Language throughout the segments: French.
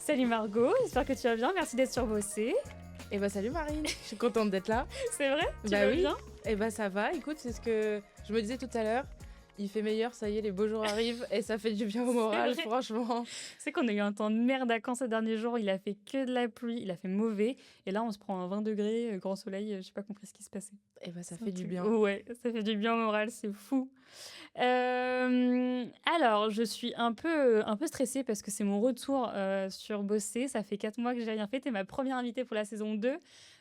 Salut Margot, j'espère que tu vas bien, merci d'être sur Bossé. Eh bah salut Marine, je suis contente d'être là. C'est vrai? Tu Bah vas oui. bien? Eh bah ça va, écoute, c'est ce que je me disais tout à l'heure. Il fait meilleur, ça y est, les beaux jours arrivent et ça fait du bien au moral, vrai. franchement. C'est qu'on a eu un temps de merde ces derniers jours, il a fait que de la pluie, il a fait mauvais, et là on se prend un 20 degrés, grand soleil, j'ai pas compris ce qui se passait. Eh bah ça C'est un fait du truc- bien. Ouais, ça fait du bien au moral, c'est fou. Alors, je suis un peu stressée parce que c'est mon retour sur Bosser. Ça fait 4 mois que j'ai rien fait. T'es ma première invitée pour la saison 2.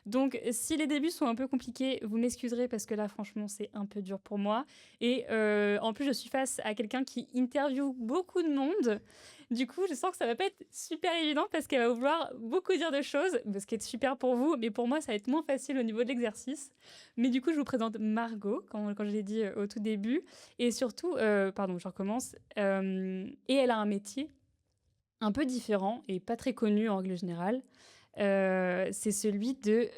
Donc, si les débuts sont un peu compliqués, vous m'excuserez parce que là, franchement, c'est un peu dur pour moi. Et en plus, je suis face à quelqu'un qui interviewe beaucoup de monde. Du coup, je sens que ça va pas être super évident parce qu'elle va vouloir beaucoup dire de choses, ce qui est super pour vous, mais pour moi, ça va être moins facile au niveau de l'exercice. Mais du coup, je vous présente Margot, quand je l'ai dit au tout début. Et surtout, pardon, je recommence. Et elle a un métier un peu différent et pas très connu en règle générale. C'est celui de,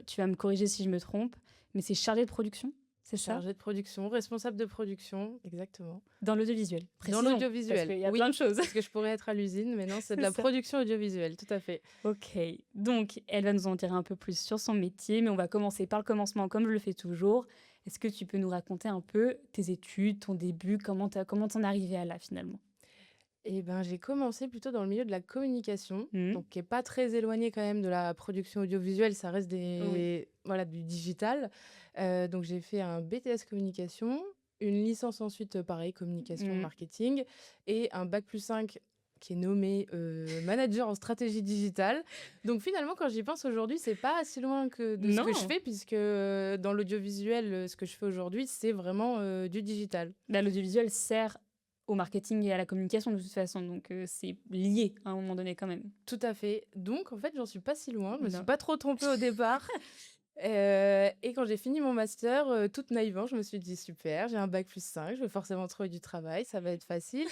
tu vas me corriger si je me trompe, mais c'est chargé de production, c'est ça? Chargée de production, responsable de production, exactement. Dans l'audiovisuel. Dans Précisons, l'audiovisuel. parce qu'il y a oui, plein de choses. parce que je pourrais être à l'usine, mais non, c'est de C'est la ça. production audiovisuelle, tout à fait. Ok, donc elle va nous en dire un peu plus sur son métier, mais on va commencer par le commencement comme je le fais toujours. Est-ce que tu peux nous raconter un peu tes études, ton début, comment t'en es arrivé à là finalement? Eh ben, j'ai commencé plutôt dans le milieu de la communication, Mhm. donc qui est pas très éloigné quand même de la production audiovisuelle, ça reste Oui. voilà, du digital. Donc j'ai fait un BTS communication, une licence ensuite, pareil, communication, Mhm. marketing, et un bac+5 qui est nommé manager en stratégie digitale. Donc finalement, quand j'y pense aujourd'hui, c'est pas si loin que de ce que je Non. fais, puisque dans l'audiovisuel, ce que je fais aujourd'hui, c'est vraiment du digital. Bah, l'audiovisuel sert au marketing et à la communication de toute façon, donc c'est lié à un moment donné quand même. Tout à fait. Donc, en fait, j'en suis pas si loin. Je me suis Non. pas trop trompée au départ. Et quand j'ai fini mon master, toute naïvement, je me suis dit: «Super, j'ai un bac+5, je vais forcément trouver du travail, ça va être facile».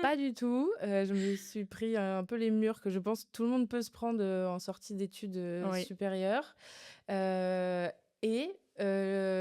Pas du tout. Je me suis pris un peu les murs que je pense tout le monde peut se prendre, en sortie d'études, Oui. supérieures. Heu et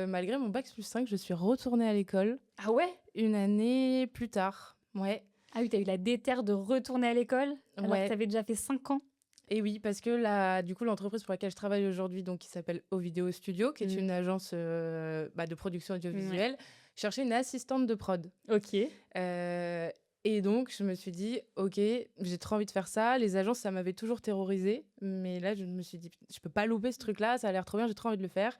malgré mon bac+5, je suis retournée à l'école Ah ouais? une année plus tard. Ouais, Ah oui, t'as eu la déterre de retourner à l'école alors que ouais. t'avais déjà fait 5 ans? Et oui, parce que du coup, l'entreprise pour laquelle je travaille aujourd'hui, donc qui s'appelle Ovideo Studio, qui est Mm. une agence de production Ouais. audiovisuelle, cherchait une assistante de prod. Ok. Euh, et donc, je me suis dit, OK, j'ai trop envie de faire ça. Les agences, ça m'avait toujours terrorisée. Mais là, je me suis dit, je peux pas louper ce truc-là, ça a l'air trop bien, j'ai trop envie de le faire.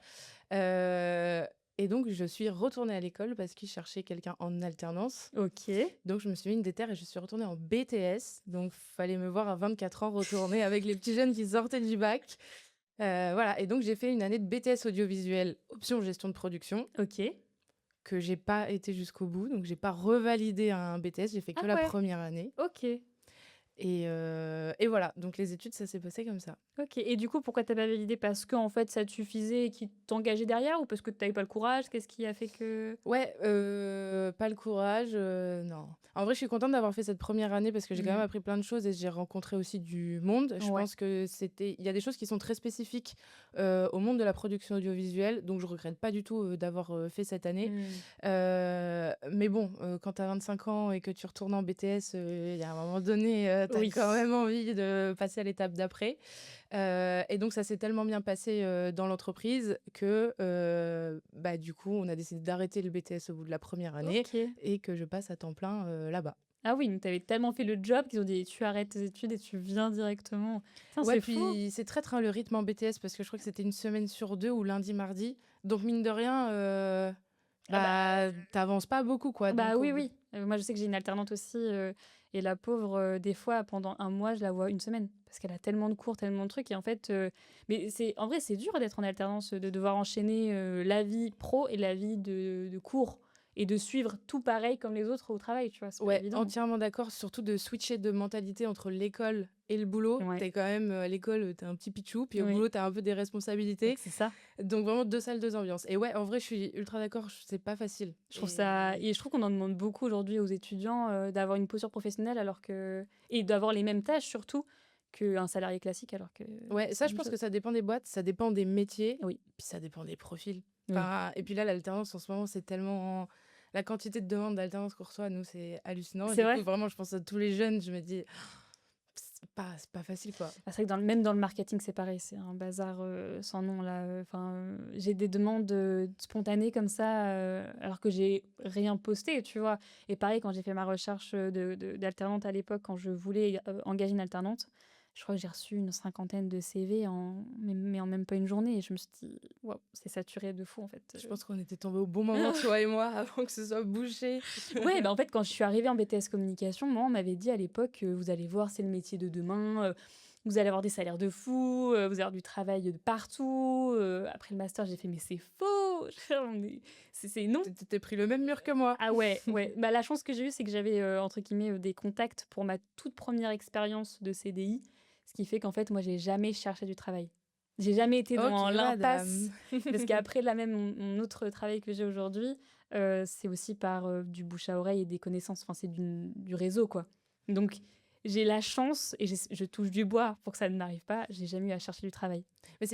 Euh, et donc, je suis retournée à l'école parce qu'ils cherchaient quelqu'un en alternance. Ok. Donc, je me suis mis une déterre et je suis retournée en BTS. Donc, fallait me voir à 24 ans retourner avec les petits jeunes qui sortaient du bac. Voilà. Et donc, j'ai fait une année de BTS audiovisuel, option gestion de production, Ok. que j'ai pas été jusqu'au bout. Donc, j'ai pas revalidé un BTS. J'ai fait que Ah la ouais. première année. Ok. Et voilà. Donc, les études, ça s'est passé comme ça. Ok. Et du coup, pourquoi t'as pas validé? Parce que en fait, ça te suffisait et qu'ils t'engageaient derrière ou parce que t'avais pas le courage? Qu'est-ce qui a fait que... Ouais, pas le courage, non. En vrai, je suis contente d'avoir fait cette première année parce que j'ai quand même Mm. appris plein de choses et j'ai rencontré aussi du monde. Je Ouais. pense que il y a des choses qui sont très spécifiques au monde de la production audiovisuelle, donc je regrette pas du tout d'avoir fait cette année. Mm. Mais bon, quand tu as 25 ans et que tu retournes en BTS, il y a un moment donné, tu as Oui. quand même envie de passer à l'étape d'après. Et donc, ça s'est tellement bien passé dans l'entreprise que du coup, on a décidé d'arrêter le BTS au bout de la première année Ok. et que je passe à temps plein là-bas. Ah oui, donc t'avais tellement fait le job qu'ils ont dit tu arrêtes tes études et tu viens directement. Putain, Ouais, c'est fou. puis c'est très train le rythme en BTS parce que je crois que c'était une semaine sur deux ou lundi, mardi. Donc, mine de rien, Ah bah, t'avances pas beaucoup, quoi. bah Donc, oui, oui. Moi, je sais que j'ai une alternante aussi. Et la pauvre, des fois, pendant un mois, je la vois une semaine. Parce qu'elle a tellement de cours, tellement de trucs. Et en fait, mais en vrai, c'est dur d'être en alternance, de devoir enchaîner la vie pro et la vie de cours. Et de suivre tout pareil comme les autres au travail, tu vois. C'est pas ouais, évident. entièrement d'accord. Surtout de switcher de mentalité entre l'école et le boulot. Ouais. T'es quand même à l'école, t'es un petit pichou, puis au Oui. boulot, t'as un peu des responsabilités. Donc, c'est ça. Donc vraiment 2 salles, 2 ambiances. Et ouais, en vrai, je suis ultra d'accord, c'est pas facile. Je trouve ça et je trouve qu'on en demande beaucoup aujourd'hui aux étudiants d'avoir une posture professionnelle alors que et d'avoir les mêmes tâches surtout qu'un salarié classique alors que Ouais, c'est ça, la je même pense chose. que ça dépend des boîtes, ça dépend des métiers, Oui. puis ça dépend des profils. Oui. Enfin, et puis là, l'alternance, en ce moment, c'est tellement... La quantité de demandes d'alternance qu'on reçoit, nous, c'est hallucinant. Et C'est du vrai? coup, vraiment, je pense à tous les jeunes, je me dis, c'est pas facile, quoi. Ah, c'est vrai que même dans le marketing, c'est pareil, c'est un bazar sans nom là. Enfin, j'ai des demandes spontanées comme ça, alors que j'ai rien posté, tu vois. Et pareil, quand j'ai fait ma recherche d'alternante à l'époque, quand je voulais engager une alternante, je crois que j'ai reçu une cinquantaine de CV mais en même pas une journée. Et je me suis dit, waouh, c'est saturé de fou en fait. Je pense qu'on était tombés au bon moment, toi et moi, avant que ce soit bouché. Ouais, bah en fait, quand je suis arrivée en BTS communication, moi, on m'avait dit à l'époque, vous allez voir, c'est le métier de demain, vous allez avoir des salaires de fou, vous allez avoir du travail de partout. Après le master, j'ai fait, mais c'est faux, c'est non. T'es pris le même mur que moi. Ah ouais, ouais. Bah, la chance que j'ai eue, c'est que j'avais, entre guillemets, des contacts pour ma toute première expérience de CDI, ce qui fait qu'en fait, moi, j'ai jamais cherché du travail. J'ai jamais été Ok, dans l'impasse, madame. parce qu'après, là même, mon autre travail que j'ai aujourd'hui, c'est aussi par du bouche à oreille et des connaissances, enfin, c'est du réseau, quoi. Donc, j'ai la chance, et je touche du bois pour que ça ne m'arrive pas, j'ai jamais eu à chercher du travail. Mais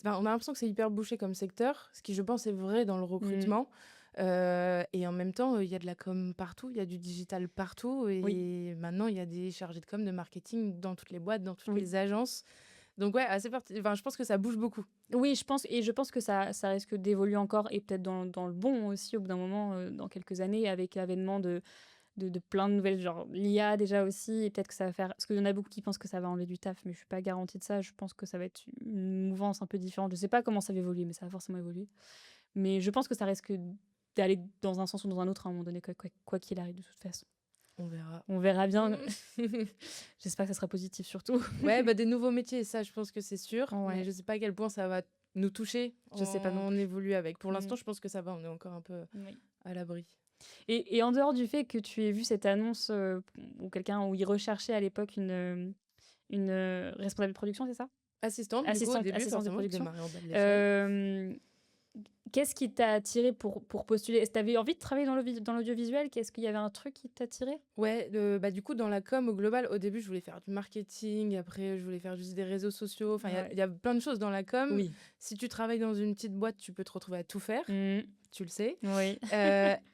enfin, on a l'impression que c'est hyper bouché comme secteur, ce qui, je pense, est vrai dans le Mm. recrutement. Et en même temps, il y a de la com partout, il y a du digital partout. Oui, Et maintenant, il y a des chargés de com, de marketing dans toutes les boîtes, dans toutes oui. les agences. Donc, ouais, enfin, je pense que ça bouge beaucoup. Oui, je pense que ça risque d'évoluer encore et peut-être dans le bon aussi au bout d'un moment, dans quelques années, avec l'avènement de plein de nouvelles, genre l'IA déjà aussi, et peut-être que ça va faire. Parce qu'il y en a beaucoup qui pensent que ça va enlever du taf, mais je suis pas garantie de ça. Je pense que ça va être une mouvance un peu différente. Je sais pas comment ça va évoluer, mais ça va forcément évoluer. Mais je pense que ça risque d'aller dans un sens ou dans un autre à un moment donné, quoi qu'il arrive de toute façon. On verra. On verra bien. J'espère que ça sera positif surtout. Ouais, bah, des nouveaux métiers, ça, je pense que c'est sûr. Mais Ouais, je sais pas à quel point ça va nous toucher. je sais pas non On plus. évolue avec. Pour Mm. l'instant, je pense que ça va. On est encore un peu Oui. à l'abri. Et en dehors du fait que tu aies vu cette annonce où il recherchait à l'époque une responsable de production, c'est ça? Assistante, du coup, au Assistante, début, assistante de forcément, je production. démarrais en bas de l'échelle. Euh, Qu'est-ce qui t'a attiré pour postuler? Est-ce que tu avais envie de travailler dans l'audiovisuel? Qu'est-ce qu'il y avait un truc qui t'attirait? Ouais, bah, du coup, dans la com, au global, au début, je voulais faire du marketing, après, je voulais faire juste des réseaux sociaux. Enfin, Ouais. il y a plein de choses dans la com. Oui. Si tu travailles dans une petite boîte, tu peux te retrouver à tout faire, Mm, tu le sais. oui.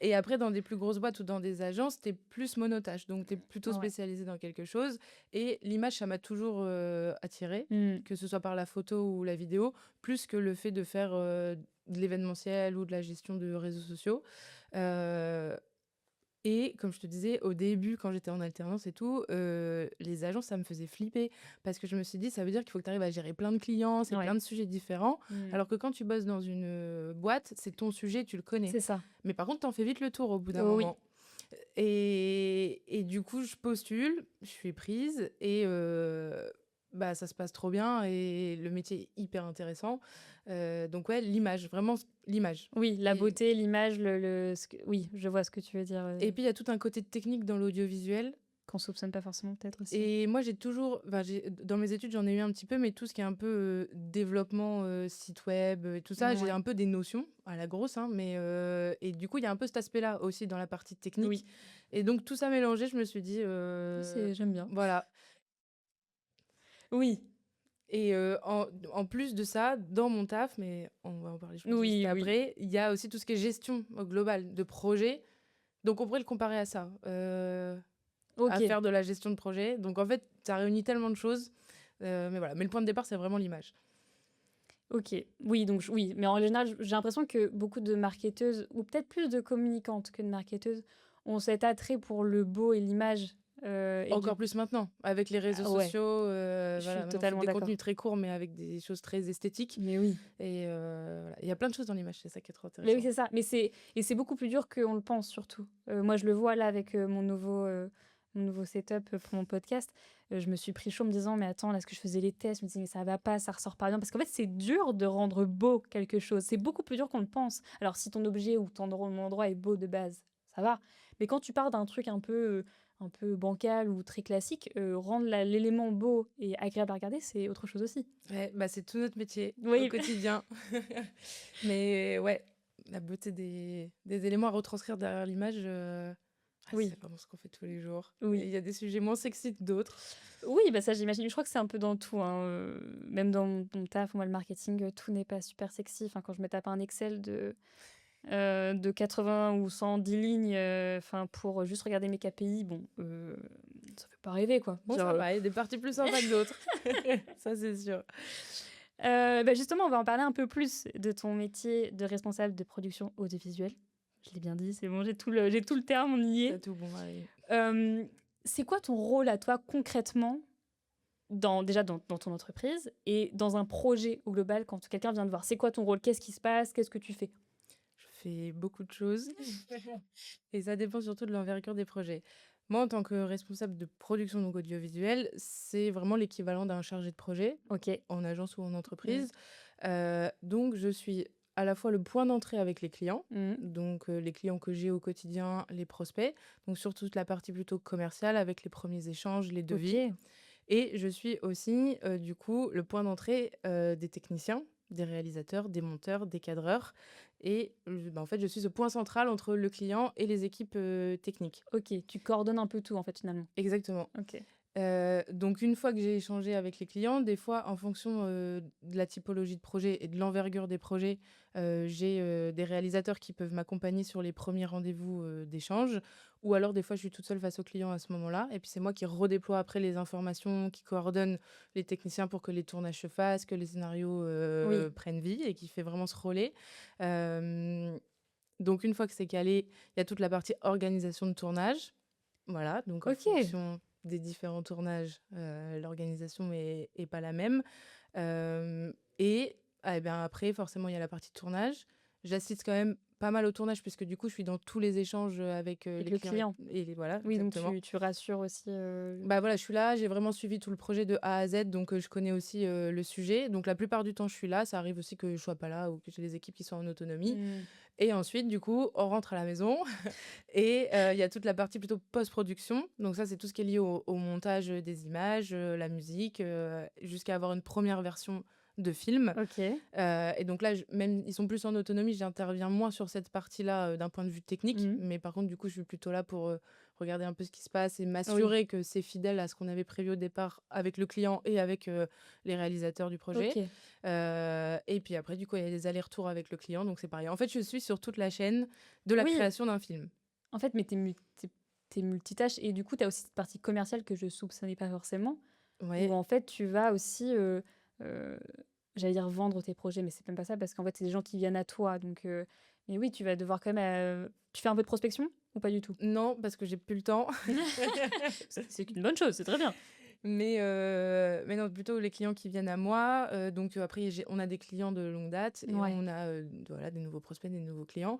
Et après, dans des plus grosses boîtes ou dans des agences, t'es plus monotache, donc t'es plutôt Ouais. spécialisé dans quelque chose. Et l'image, ça m'a toujours attiré, Mm, que ce soit par la photo ou la vidéo, plus que le fait de faire de l'événementiel ou de la gestion de réseaux sociaux. Euh, et comme je te disais, au début, quand j'étais en alternance et tout, les agences, ça me faisait flipper. Parce que je me suis dit, ça veut dire qu'il faut que tu arrives à gérer plein de clients, c'est ouais. plein de sujets différents. Mm, Alors que quand tu bosses dans une boîte, c'est ton sujet, tu le connais. c'est ça. Mais par contre, t'en fais vite le tour au bout d'un Oh, oui. moment. Et du coup, je postule, je suis prise et bah, ça se passe trop bien et le métier est hyper intéressant. Donc ouais, l'image, vraiment l'image. Oui, la Et, beauté, l'image, oui, je vois ce que tu veux dire. et puis, il y a tout un côté technique dans l'audiovisuel. Qu'on soupçonne pas forcément peut-être aussi. Et moi, j'ai toujours, enfin, dans mes études, j'en ai eu un petit peu, mais tout ce qui est un peu développement, site web et tout ça, j'ai Ouais. un peu des notions à la grosse, hein, mais et du coup, il y a un peu cet aspect-là aussi dans la partie technique. Oui. Et donc, tout ça mélangé, je me suis dit, J'aime bien. voilà. Oui. Et en plus de ça, dans mon taf, mais on va en parler, je pense, juste Oui, oui. après, il y a aussi tout ce qui est gestion au global de projet. Donc, on pourrait le comparer à ça. À Ok. faire de la gestion de projet. Donc en fait, ça réunit tellement de choses. Mais voilà. Mais le point de départ, c'est vraiment l'image. Ok. Oui, donc oui. Mais en général, j'ai l'impression que beaucoup de marketeuses, ou peut-être plus de communicantes que de marketeuses, ont cet attrait pour le beau et l'image. Et Encore plus maintenant, avec les réseaux ouais, sociaux. je Voilà, suis maintenant, on fait totalement des d'accord. contenus très courts, mais avec des choses très esthétiques. Mais oui. Et voilà. Il y a plein de choses dans l'image, c'est ça qui est trop Mais oui, intéressant. c'est ça. Et c'est beaucoup plus dur qu'on le pense, surtout. Moi, je le vois là avec mon nouveau setup pour mon podcast. Je me suis pris chaud en me disant, mais attends, là, ce que je faisais les tests, je me disais, mais ça va pas, ça ressort pas bien. Parce qu'en fait, c'est dur de rendre beau quelque chose. C'est beaucoup plus dur qu'on le pense. Alors, si ton objet ou ton endroit est beau de base, ça va. Mais quand tu pars d'un truc un peu bancal ou très classique, rendre l'élément beau et agréable à regarder, c'est autre chose aussi. Ouais, bah, c'est tout notre métier au Oui, quotidien. Mais ouais, la beauté des éléments à retranscrire derrière l'image, oui, c'est vraiment ce qu'on fait tous les jours. Et oui. il y a des sujets moins sexy que d'autres. Oui, bah ça j'imagine. Je crois que c'est un peu dans tout, hein, même dans mon taf, moi le marketing, tout n'est pas super sexy. Enfin, quand je me tape un Excel de 80 ou 110 lignes, enfin pour juste regarder mes KPI, bon, ça fait pas rêver, quoi. Bon, Genre, ça va, il y a des parties plus sympas que d'autres. Ça, c'est sûr. bah, justement, on va en parler un peu plus de ton métier de responsable de production audiovisuelle. Je l'ai bien dit, c'est bon, j'ai tout le terme, on y T'as est. tout bon, allez. C'est quoi ton rôle à toi concrètement déjà dans ton entreprise et dans un projet au global quand quelqu'un vient te voir? C'est quoi ton rôle? Qu'est-ce qui se passe? Qu'est-ce que tu fais? Je fais beaucoup de choses et ça dépend surtout de l'envergure des projets. Moi, en tant que responsable de production donc audiovisuelle, c'est vraiment l'équivalent d'un chargé de projet OK. en agence ou en Mmh. entreprise. Donc je suis à la fois le point d'entrée avec les clients, Mmh. donc les clients que j'ai au quotidien, les prospects, donc sur toute la partie plutôt commerciale avec les premiers échanges, les devis. OK. Et je suis aussi, du coup, le point d'entrée, des techniciens, des réalisateurs, des monteurs, des cadreurs et en fait, je suis ce point central entre le client et les équipes, techniques. OK. Tu coordonnes un peu tout en fait, finalement? Exactement. OK. Donc une fois que j'ai échangé avec les clients, des fois en fonction, de la typologie de projet et de l'envergure des projets, j'ai, des réalisateurs qui peuvent m'accompagner sur les premiers rendez-vous, d'échange ou alors des fois je suis toute seule face aux clients à ce moment-là et puis c'est moi qui redéploie après les informations, qui coordonne les techniciens pour que les tournages se fassent, que les scénarios, Oui. prennent vie et qui fait vraiment ce relais. Hem, donc une fois que c'est calé, il y a toute la partie organisation de tournage. Voilà, donc en OK. fonction des différents tournages, l'organisation est pas la même. Hem et bien, après forcément, il y a la partie tournage. J'assiste quand même pas mal au tournage puisque du coup, je suis dans tous les échanges, avec, Avec les le clients client? voilà, Oui, donc exactement. tu rassures aussi, Bah, voilà, je suis là, j'ai vraiment suivi tout le projet de A à Z, donc je connais aussi, le sujet. Donc la plupart du temps, je suis là. Ça arrive aussi que je sois pas là ou que j'ai des équipes qui sont en autonomie. Mmh. Et ensuite, du coup, on rentre à la maison et il y a toute la partie plutôt post-production. Donc ça, c'est tout ce qui est lié au montage, des images, la musique, jusqu'à avoir une première version de film. OK. Et donc là, même ils sont plus en autonomie, j'interviens moins sur cette partie-là, d'un point de vue technique. Mmh. Mais par contre, du coup, je suis plutôt là pour, regarder un peu ce qui se passe et Oui. m'assurer que c'est fidèle à ce qu'on avait prévu au départ avec le client et avec, les réalisateurs du projet. OK. Et puis après, du coup, il y a des allers-retours avec le client, donc c'est pareil. En fait, je suis sur toute la chaîne de la Oui, création d'un film. en fait, mais tu es multitâche et du coup, tu as aussi cette partie commerciale que je soupçonnais pas forcément, où Ouais. en fait, tu vas aussi, heu, j'allais dire vendre tes projets, mais c'est même pas ça parce qu'en fait, c'est des gens qui viennent à toi donc mais oui, tu vas devoir quand même, tu fais un peu de prospection ou pas du tout? Non, parce que j'ai plus le temps. C'est une bonne chose, c'est très bien. Mais non, plutôt les clients qui viennent à moi. Donc après, on a des clients de longue date et Ouais. on a, voilà, des nouveaux prospects, des nouveaux clients.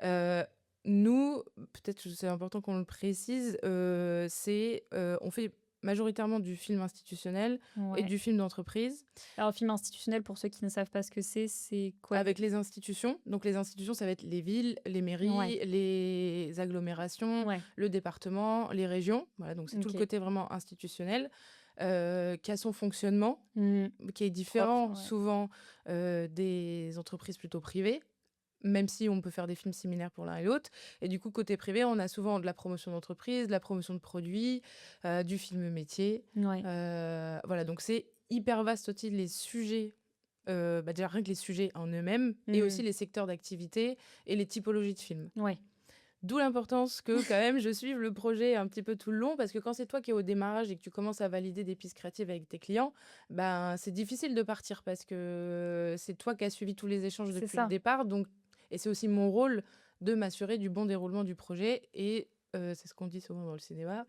Heu, Nous, peut-être que c'est important qu'on le précise, on fait majoritairement du film institutionnel et Ouais. du film d'entreprise. Alors film institutionnel, pour ceux qui ne savent pas ce que c'est quoi? Avec les institutions. Donc les institutions, ça va être les villes, les Ouais, mairies, les agglomérations, ouais, le département, les régions. Voilà, donc c'est tout le OK. côté vraiment institutionnel, qui a son fonctionnement, Mmh. qui est Propre, différent ouais. souvent, des entreprises plutôt privées, même si on peut faire des films similaires pour l'un et l'autre. Et du coup, côté privé, on a souvent de la promotion d'entreprise, de la promotion de produits, du film métier. Ouais. Voilà, donc c'est hyper vaste aussi les sujets, déjà rien que les sujets en eux-mêmes et Mmh. aussi les secteurs d'activité et les typologies de films. Ouais. D'où l'importance que quand même je suive le projet un petit peu tout le long parce que quand c'est toi qui es au démarrage et que tu commences à valider des pistes créatives avec tes clients, ben, c'est difficile de partir parce que c'est toi qui as suivi tous les échanges C'est depuis le ça. départ. Donc, et c'est aussi mon rôle de m'assurer du bon déroulement du projet et c'est ce qu'on dit souvent dans le cinéma,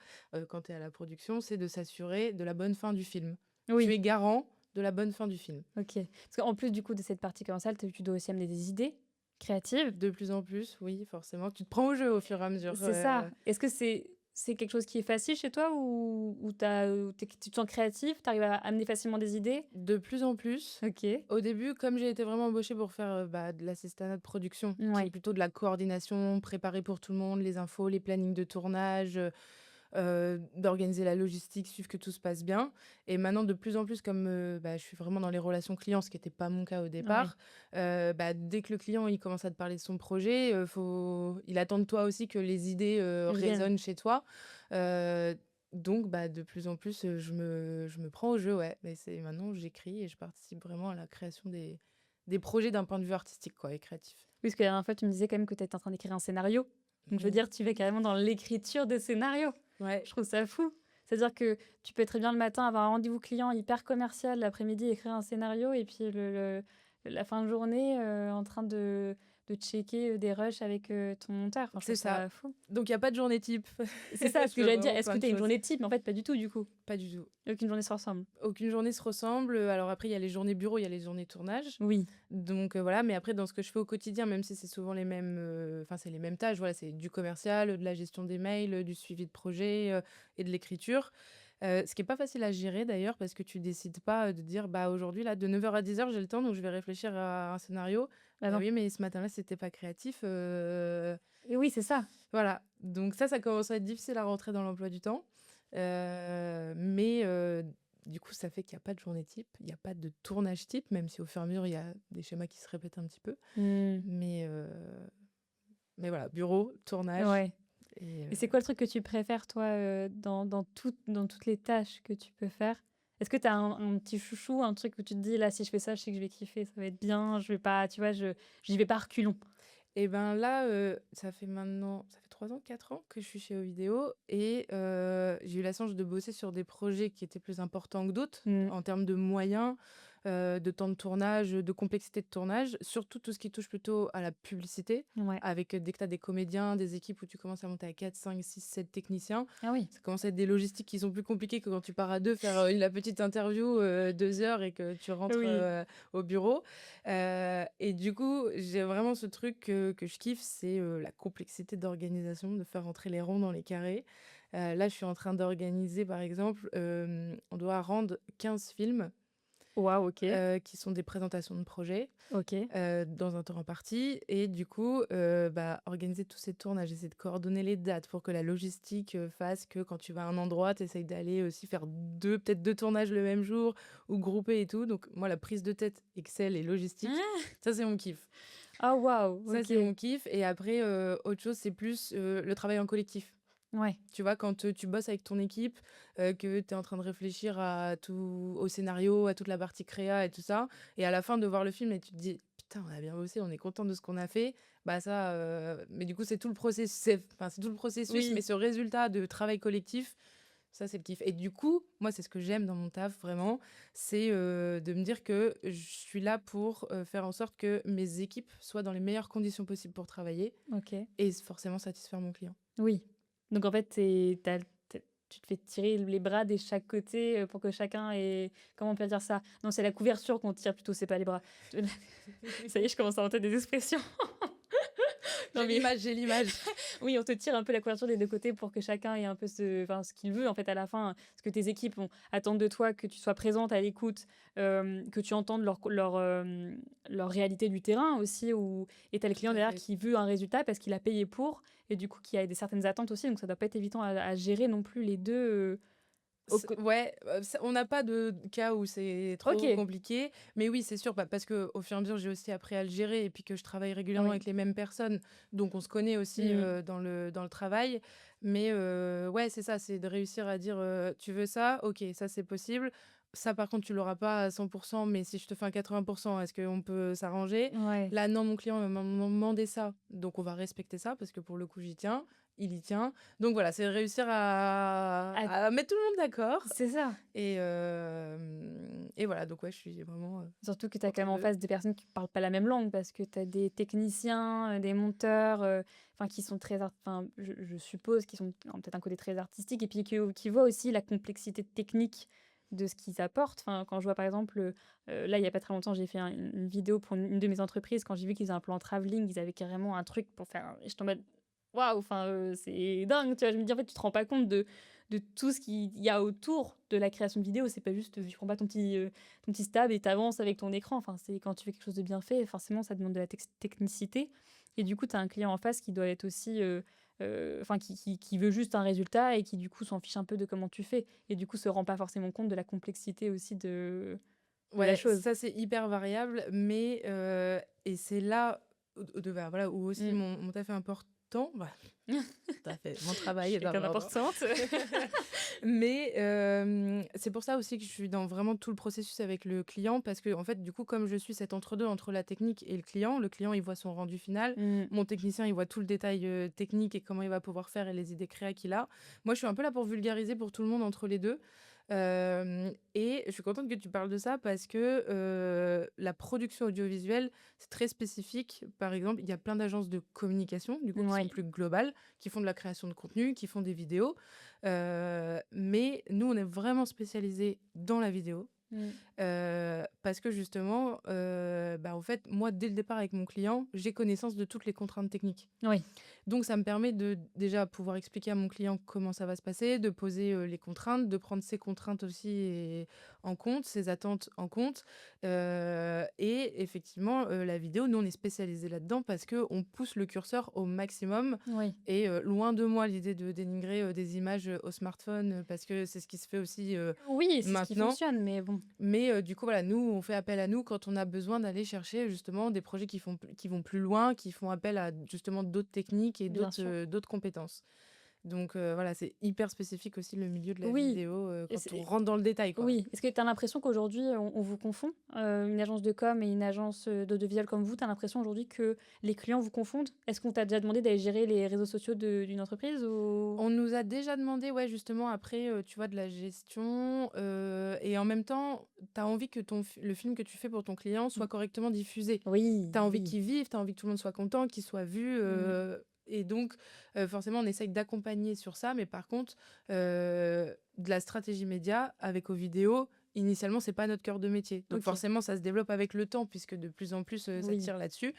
quand tu es à la production, c'est de s'assurer de la bonne fin du film. Tu Oui, es garant de la bonne fin du film. OK. Parce qu'en plus, du coup, de cette partie commerciale, tu dois aussi amener des idées créatives. De plus en plus, oui, forcément. Tu te prends au jeu au fur et à mesure. C'est ça. Est-ce que c'est quelque chose qui est facile chez toi ou tu te sens créatif, tu arrives à amener facilement des idées? De plus en plus. OK. Au début, comme j'ai été vraiment embauchée pour faire, de l'assistanat de production, qui est Ouais. plutôt de la coordination, préparer pour tout le monde, les infos, les plannings de tournage, d'organiser la logistique, suivre que tout se passe bien. Et maintenant, de plus en plus, comme, je suis vraiment dans les relations clients, ce qui était pas mon cas au Ouais. départ, dès que le client, il commence à te parler de son projet, il attend de toi aussi que les idées, Ils viennent. résonnent chez toi. Donc de plus en plus, je me prends au jeu, ouais. Mais c'est maintenant, j'écris et je participe vraiment à la création des des projets d'un point de vue artistique, quoi, et créatif. Oui, parce que la dernière fois, tu me disais quand même que tu étais en train d'écrire un scénario. Donc, je veux Mmh. dire, tu vas carrément dans l'écriture des scénarios. Ouais. Je trouve ça fou. C'est-à-dire que tu peux très bien le matin avoir un rendez-vous client hyper commercial, l'après-midi écrire un scénario, et puis la fin de journée en train de checker des rushs avec ton monteur. Enfin, je C'est trouve ça. ça fou. Donc il y a pas de journée type. C'est ça ce Je que fais j'allais dire. vraiment Est-ce que plein de tu as une choses. journée type? Mais en fait, pas du tout, du coup. Pas du tout. Aucune journée se ressemble. Aucune journée se ressemble. Alors après, il y a les journées bureau, il y a les journées tournage. Oui. Donc voilà, mais après, dans ce que je fais au quotidien, même si c'est souvent les mêmes, enfin, c'est les mêmes tâches, voilà, c'est du commercial, de la gestion des mails, du suivi de projet et de l'écriture. Ce qui est pas facile à gérer d'ailleurs, parce que tu décides pas de dire, bah aujourd'hui, là, de 9h à 10h, j'ai le temps, donc je vais réfléchir à un scénario. Bah non. Oui, mais ce matin-là, c'était pas créatif. Et oui, c'est ça. Voilà, donc ça commence à être difficile à rentrer dans l'emploi du temps. Mais du coup, ça fait qu'il n'y a pas de journée type, il n'y a pas de tournage type, même si au fur et à mesure, il y a des schémas qui se répètent un petit peu. Mais voilà, bureau, tournage. Ouais. Et Et c'est quoi le truc que tu préfères, toi, dans toutes les tâches que tu peux faire? Est-ce que tu as un petit chouchou, un truc où tu te dis: «Là, si je fais ça, je sais que je vais kiffer, ça va être bien, je vais pas» tu vois, j'y vais pas à reculons? Et ben là, ça fait 3 ans, 4 ans que je suis chez Ovidéo et j'ai eu la chance de bosser sur des projets qui étaient plus importants que d'autres Mmh. en termes de moyens, de temps de tournage, de complexité de tournage. Surtout tout ce qui touche plutôt à la publicité Ouais. avec, dès que tu as des comédiens, des équipes où tu commences à monter à 4, 5, 6, 7 techniciens, Ah oui. ça commence à être des logistiques qui sont plus compliquées que quand tu pars à 2 faire, la petite interview, 2 heures et que tu rentres, Oui. au bureau. Et du coup, j'ai vraiment ce truc que je kiffe, c'est la complexité d'organisation, de faire rentrer les ronds dans les carrés. Là, je suis en train d'organiser, par exemple, on doit rendre 15 films Waouh, OK. qui sont des présentations de projets OK. dans un temps imparti. Et du coup, organiser tous ces tournages, essayer de coordonner les dates pour que la logistique fasse que quand tu vas à un endroit, tu essayes d'aller aussi faire peut-être deux tournages le même jour ou grouper et tout. Donc, moi, la prise de tête, Excel et logistique, ça, c'est mon kiff. Ah waouh, Ça, OK. c'est mon kiff. Et après, autre chose, c'est plus le travail en collectif. Ouais. Tu vois, quand tu bosses avec ton équipe, que tu es en train de réfléchir au scénario, à toute la partie créa et tout ça, et à la fin de voir le film et tu te dis: «Putain, on a bien bossé, on est content de ce qu'on a fait», bah ça, mais du coup, c'est tout le c'est tout le processus, Oui. mais ce résultat de travail collectif, ça, c'est le kiff. Et du coup, moi, c'est ce que j'aime dans mon taf, vraiment, c'est, de me dire que je suis là pour, faire en sorte que mes équipes soient dans les meilleures conditions possibles pour travailler OK. et forcément satisfaire mon client. Oui. Donc en fait, tu te fais tirer les bras de chaque côté, pour que chacun ait comment on peut dire ça? Non, c'est la couverture qu'on tire plutôt, c'est pas les bras. Ça y est, je commence à inventer des expressions. Non, mais J'ai l'image. oui, on te tire un peu la couverture des 2 côtés pour que chacun ait un peu ce qu'il veut, en fait, à la fin. Parce que tes équipes attendent de toi que tu sois présente à l'écoute, que tu entendes leur réalité du terrain aussi et tu as le client Tout à derrière fait. qui veut un résultat parce qu'il a payé pour et du coup qui a certaines attentes aussi, donc ça doit pas être évident à gérer non plus les 2 au co Ouais, on n'a pas de cas où c'est trop OK. compliqué, mais oui, c'est sûr, parce que au fur et à mesure, j'ai aussi appris à le gérer et puis que je travaille régulièrement Oui. avec les mêmes personnes, donc on se connaît aussi, dans le travail. Mais ouais, c'est ça, c'est de réussir à dire, «Tu veux ça? OK, ça, c'est possible. Ça, par contre, tu l'auras pas à 100, mais si je te fais un 80, est-ce qu'on peut s'arranger? Ouais. Là, non, mon client m'a demandé ça, donc on va respecter ça parce que pour le coup, j'y tiens, il y tient». Donc voilà, c'est réussir Ah, à mettre tout le monde d'accord c'est ça. et voilà, donc ouais, je suis vraiment, Surtout que tu as quand entre même en 2. face des personnes qui parlent pas la même langue parce que tu as des techniciens, des monteurs, enfin qui sont très enfin je suppose qu'ils ont peut-être un côté très artistique et puis qui voient aussi la complexité technique de ce qu'ils apportent. Enfin, quand je vois par exemple, là il y a pas très longtemps, j'ai fait une vidéo pour une de mes entreprises, quand j'ai vu qu'ils avaient un plan travelling, ils avaient carrément un truc pour faire j'étais en mode: «Waouh!» enfin, c'est dingue, tu vois? Je me dis en fait, tu te rends pas compte de tout ce qu'il y a autour de la création de vidéo. C'est pas juste, tu prends pas ton petit stab et t'avances avec ton écran. Enfin, c'est quand tu fais quelque chose de bien fait, forcément, ça demande de la technicité. Et du coup, tu as un client en face qui doit être aussi, enfin, qui veut juste un résultat et qui, du coup, s'en fiche un peu de comment tu fais. Et du coup, se rend pas forcément compte de la complexité aussi de la Ouais, chose. ça, c'est hyper variable, mais et c'est là où voilà, où aussi Mmh. mon taf est important temps. Bah, ça fait mon Je travail suis quelqu'un d'abord. d'importante. Mais c'est pour ça aussi que je suis dans vraiment tout le processus avec le client parce que en fait, du coup, comme je suis cet entre-deux entre la technique et le client, il voit son rendu final. Mmh. Mon technicien, il voit tout le détail technique et comment il va pouvoir faire et les idées créa qu'il a. Moi, je suis un peu là pour vulgariser pour tout le monde entre les deux. Et je suis contente que tu parles de ça parce que la production audiovisuelle, c'est très spécifique. Par exemple, il y a plein d'agences de communication, du coup, qui sont Ouais. plus globales, qui font de la création de contenu, qui font des vidéos. Mais nous, on est vraiment spécialisés dans la vidéo. Mmh. Parce que justement, bah, en fait, moi, dès le départ avec mon client, j'ai connaissance de toutes les contraintes techniques. Oui. Donc, ça me permet de déjà pouvoir expliquer à mon client comment ça va se passer, de poser les contraintes, de prendre ses contraintes aussi en compte, ses attentes en compte. Et effectivement, la vidéo, nous, on est spécialisé là-dedans parce qu'on pousse le curseur au maximum. Oui. Et loin de moi l'idée de dénigrer des images au smartphone parce que c'est ce qui se fait aussi Oui, c'est ce qui maintenant. fonctionne, mais bon. Mais du coup, voilà, nous, on fait appel à nous quand on a besoin d'aller chercher justement des projets qui vont plus loin, qui font appel à justement d'autres techniques et Bien sûr. d'autres compétences. Donc voilà, c'est hyper spécifique aussi le milieu de la Oui. vidéo Et quand on c'est rentre dans le détail, quoi. Oui. Est-ce que tu as l'impression qu'aujourd'hui, on vous confond? Une agence de com et une agence, d'audiovisuel comme vous, tu as l'impression aujourd'hui que les clients vous confondent? Est-ce qu'on t'a déjà demandé d'aller gérer les réseaux sociaux d'une entreprise ou? On nous a déjà demandé, ouais, justement, après, tu vois, de la gestion. Et en même temps, tu as envie que le film que tu fais pour ton client soit correctement diffusé. Oui, Tu as envie oui. qu'il vive, tu as envie que tout le monde soit content, qu'il soit vu. Mmh. Et donc, forcément, on essaye d'accompagner sur ça. Mais par contre, de la stratégie média avec aux vidéos, initialement, c'est pas notre cœur de métier. Donc, OK. forcément, ça se développe avec le temps, puisque de plus en plus, ça Oui. tire là-dessus.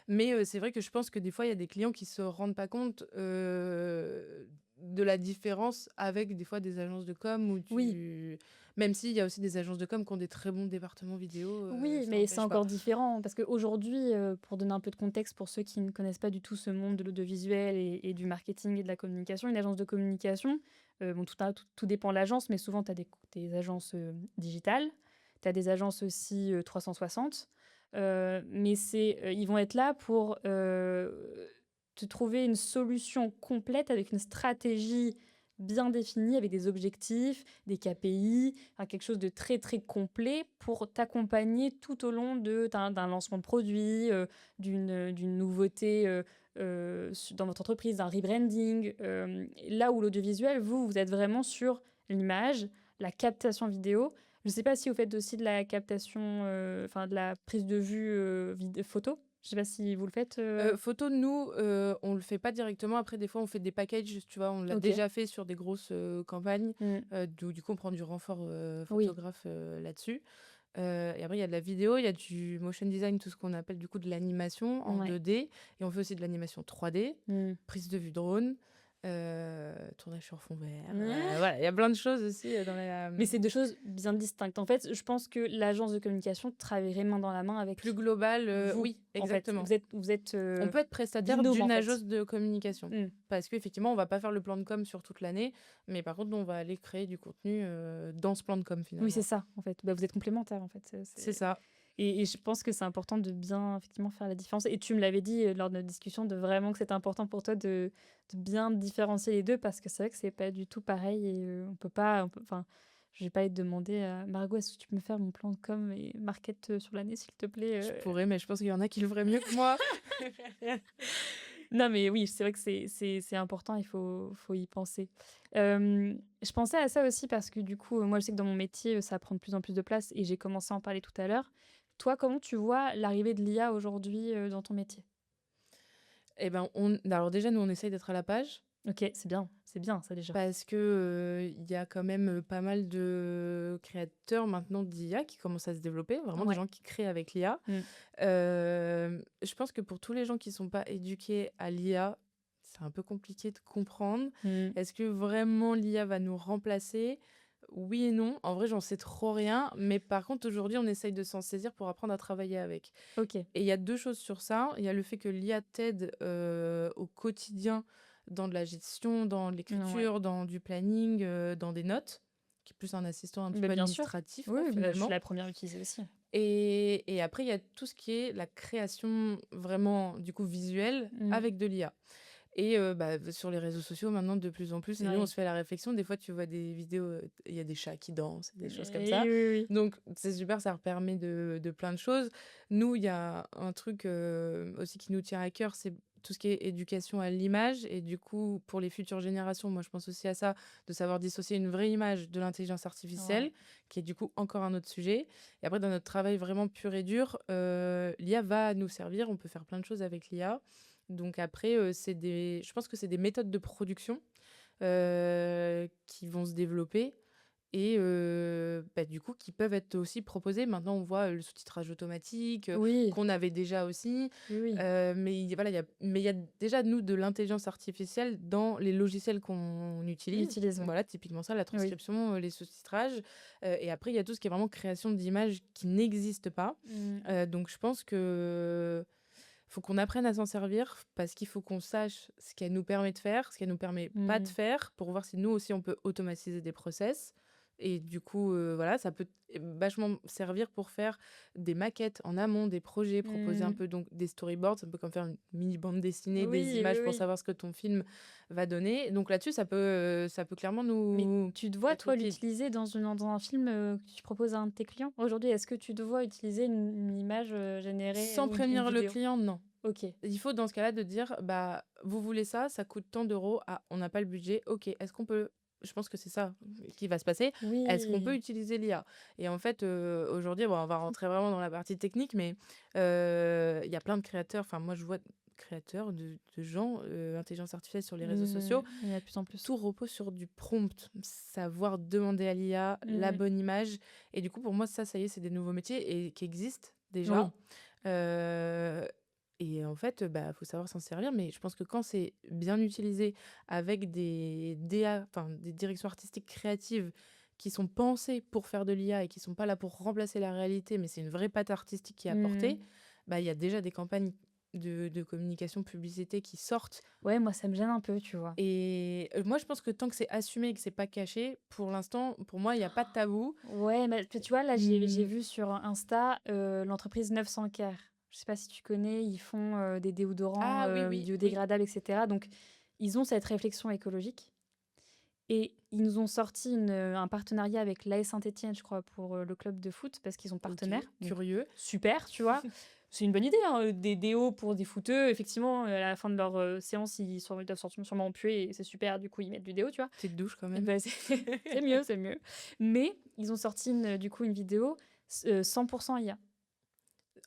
Mais c'est vrai que je pense que des fois, il y a des clients qui se rendent pas compte de la différence avec des fois des agences de com où Oui. même s'il y a aussi des agences de com qui ont des très bons départements vidéo, Oui, ça mais c'est n'empêche pas. encore différent parce qu'aujourd'hui, pour donner un peu de contexte pour ceux qui ne connaissent pas du tout ce monde de l'audiovisuel et du marketing et de la communication, une agence de communication, bon, tout dépend de l'agence, mais souvent tu as des agences digitales, tu as des agences aussi 360, mais ils vont être là pour te trouver une solution complète avec une stratégie bien définie, avec des objectifs, des KPI, enfin, quelque chose de très très complet pour t'accompagner tout au long d'un lancement de produit, d'une nouveauté dans votre entreprise, d'un rebranding. Là où l'audiovisuel, vous êtes vraiment sur l'image, la captation vidéo. Je ne sais pas si vous faites aussi de la captation, enfin de la prise de vue photo. Je ne sais pas si vous le faites. Photo, nous, on le fait pas directement. Après, des fois, on fait des packages, tu vois, on l'a Ok. déjà fait sur des grosses campagnes. Mm. Du coup, on prend du renfort Oui. photographe là-dessus. Et après, il y a de la vidéo, il y a du motion design, tout ce qu'on appelle du coup de l'animation en Ouais. 2D. Et on fait aussi de l'animation 3D, Mm. prise de vue drone, tournage sur fond vert. Mm. Voilà, il y a plein de choses aussi dans la... Mais c'est deux choses bien distinctes. En fait, je pense que l'agence de communication travaillerait main dans la main avec Plus global, vous. oui, En fait, exactement. vous êtes On peut être prestataire binôme, en d'une fait. agence de communication. Mm. Parce qu'effectivement, on va pas faire le plan de com sur toute l'année. Mais par contre, nous, on va aller créer du contenu dans ce plan de com, finalement. Oui, c'est ça, en fait. Bah, vous êtes complémentaires, en fait. C'est ça. Et je pense que c'est important de bien, effectivement, faire la différence. Et tu me l'avais dit lors de notre discussion, de vraiment que c'était important pour toi de bien différencier les deux, parce que c'est vrai que c'est pas du tout pareil. Et on peut pas... Enfin, je vais pas aller te demander à Margot, est-ce que tu peux me faire mon plan de com et market sur l'année, s'il te plaît Je pourrais, mais je pense qu'il y en a qui le feraient mieux que moi. Non, mais oui, c'est vrai que c'est important, il faut y penser. Je pensais à ça aussi parce que du coup, moi, je sais que dans mon métier, ça prend de plus en plus de place et j'ai commencé à en parler tout à l'heure. Toi, comment tu vois l'arrivée de l'IA aujourd'hui dans ton métier? Eh ben, alors déjà, nous, on essaye d'être à la page. Ok, c'est bien ça déjà. Parce que il y a quand même pas mal de créateurs maintenant d'IA qui commencent à se développer, vraiment des Ouais. gens qui créent avec l'IA. Mm. Je pense que pour tous les gens qui sont pas éduqués à l'IA, c'est un peu compliqué de comprendre. Mm. Est-ce que vraiment l'IA va nous remplacer? Oui et non. En vrai, j'en sais trop rien. Mais par contre, aujourd'hui, on essaye de s'en saisir pour apprendre à travailler avec. Ok. Et il y a deux choses sur ça. Il y a le fait que l'IA t'aide au quotidien dans de la gestion, dans l'écriture, dans du planning, dans des notes, qui est plus un assistant un petit peu Bien sûr. administratif, Oui, quoi, je finalement. suis la première à l'utiliser aussi. Et après, il y a tout ce qui est la création vraiment, du coup, visuelle Mm. avec de l'IA. Et sur les réseaux sociaux, maintenant, de plus en plus et nous, on Oui. se fait la réflexion, des fois, tu vois des vidéos, il y a des chats qui dansent, des choses comme Oui, ça. oui, oui. Donc c'est super, ça leur permet de plein de choses. Nous, il y a un truc, aussi qui nous tient à cœur, c'est tout ce qui est éducation à l'image et du coup, pour les futures générations, moi, je pense aussi à ça, de savoir dissocier une vraie image de l'intelligence artificielle, Ouais. qui est du coup encore un autre sujet. Et après, dans notre travail vraiment pur et dur, l'IA va nous servir, on peut faire plein de choses avec l'IA. Donc après, je pense que c'est des méthodes de production qui vont se développer et du coup, qui peuvent être aussi proposées. Maintenant, on voit le sous-titrage automatique Oui, qu'on avait déjà aussi. oui, oui. Mais voilà, il y a déjà, nous, de l'intelligence artificielle dans les logiciels qu'on On utilise. utilise, ouais. Voilà, typiquement ça, la Oui. transcription, les sous-titrages. Et après, il y a tout ce qui est vraiment création d'images qui n'existe pas. Mmh. Donc, je pense que faut qu'on apprenne à s'en servir parce qu'il faut qu'on sache ce qu'elle nous permet de faire, ce qu'elle nous permet pas de Mmh. faire pour voir si nous aussi on peut automatiser des process. Et du coup, voilà, ça peut vachement servir pour faire des maquettes en amont, des projets, proposer un Mmh. peu donc des storyboards, un peu comme faire une mini bande dessinée, des Oui, oui, images pour oui. savoir ce que ton film va donner. Donc là-dessus, ça peut clairement Mais nous tu te vois, être toi, utile. l'utiliser dans un film, que tu proposes à un de tes clients? Aujourd'hui, est-ce que tu te vois utiliser une image, générée, Sans ou une prévenir le vidéo? client, non. OK. Il faut dans ce cas-là de dire: «Bah, vous voulez ça, ça coûte tant d'euros. Ah, on n'a pas le budget. OK, est-ce qu'on peut» je pense que c'est ça qui va se passer. «Est-ce qu'on peut Oui. utiliser l'IA?» Et en fait, aujourd'hui, bon, on va rentrer vraiment dans la partie technique, mais il y a plein de créateurs, enfin moi je vois créateurs de gens, intelligence artificielle sur les réseaux sociaux, Il y en a de plus en plus. tout repose sur du prompt, savoir demander à l'IA la Mmh. bonne image et du coup pour moi ça y est, c'est des nouveaux métiers et qui existent déjà. Oui. Heu et en fait, faut savoir s'en servir, mais je pense que quand c'est bien utilisé avec des DA, enfin des directions artistiques créatives qui sont pensées pour faire de l'IA et qui sont pas là pour remplacer la réalité, mais c'est une vraie patte artistique qui est Mmh. apportée, il y a déjà des campagnes de communication, publicité qui sortent Ouais, moi, ça me gêne un peu, tu vois? et moi je pense que tant que c'est assumé et que c'est pas caché, pour l'instant, pour moi, il y a pas de tabou. Ouais, mais tu vois, là, j'ai Mmh. vu sur Insta, l'entreprise 900 Care. Je sais pas si tu connais, ils font, des déodorants, Ah oui, oui, oui. biodégradables et cetera. Donc ils ont cette réflexion écologique et ils nous ont sorti un partenariat avec l'AS Saint-Étienne, je crois, pour, le club de foot parce qu'ils sont OK, partenaires. Donc curieux. super, tu vois? C'est une bonne idée, hein, des déos pour des footeux. Effectivement, à la fin de leur, séance, ils doivent sûrement puer et c'est super, du coup, ils mettent du déo, tu vois? Petite douche quand Et même. bah, c'est c'est mieux, c'est mieux. Mais ils ont sorti du coup, une vidéo 100 IA.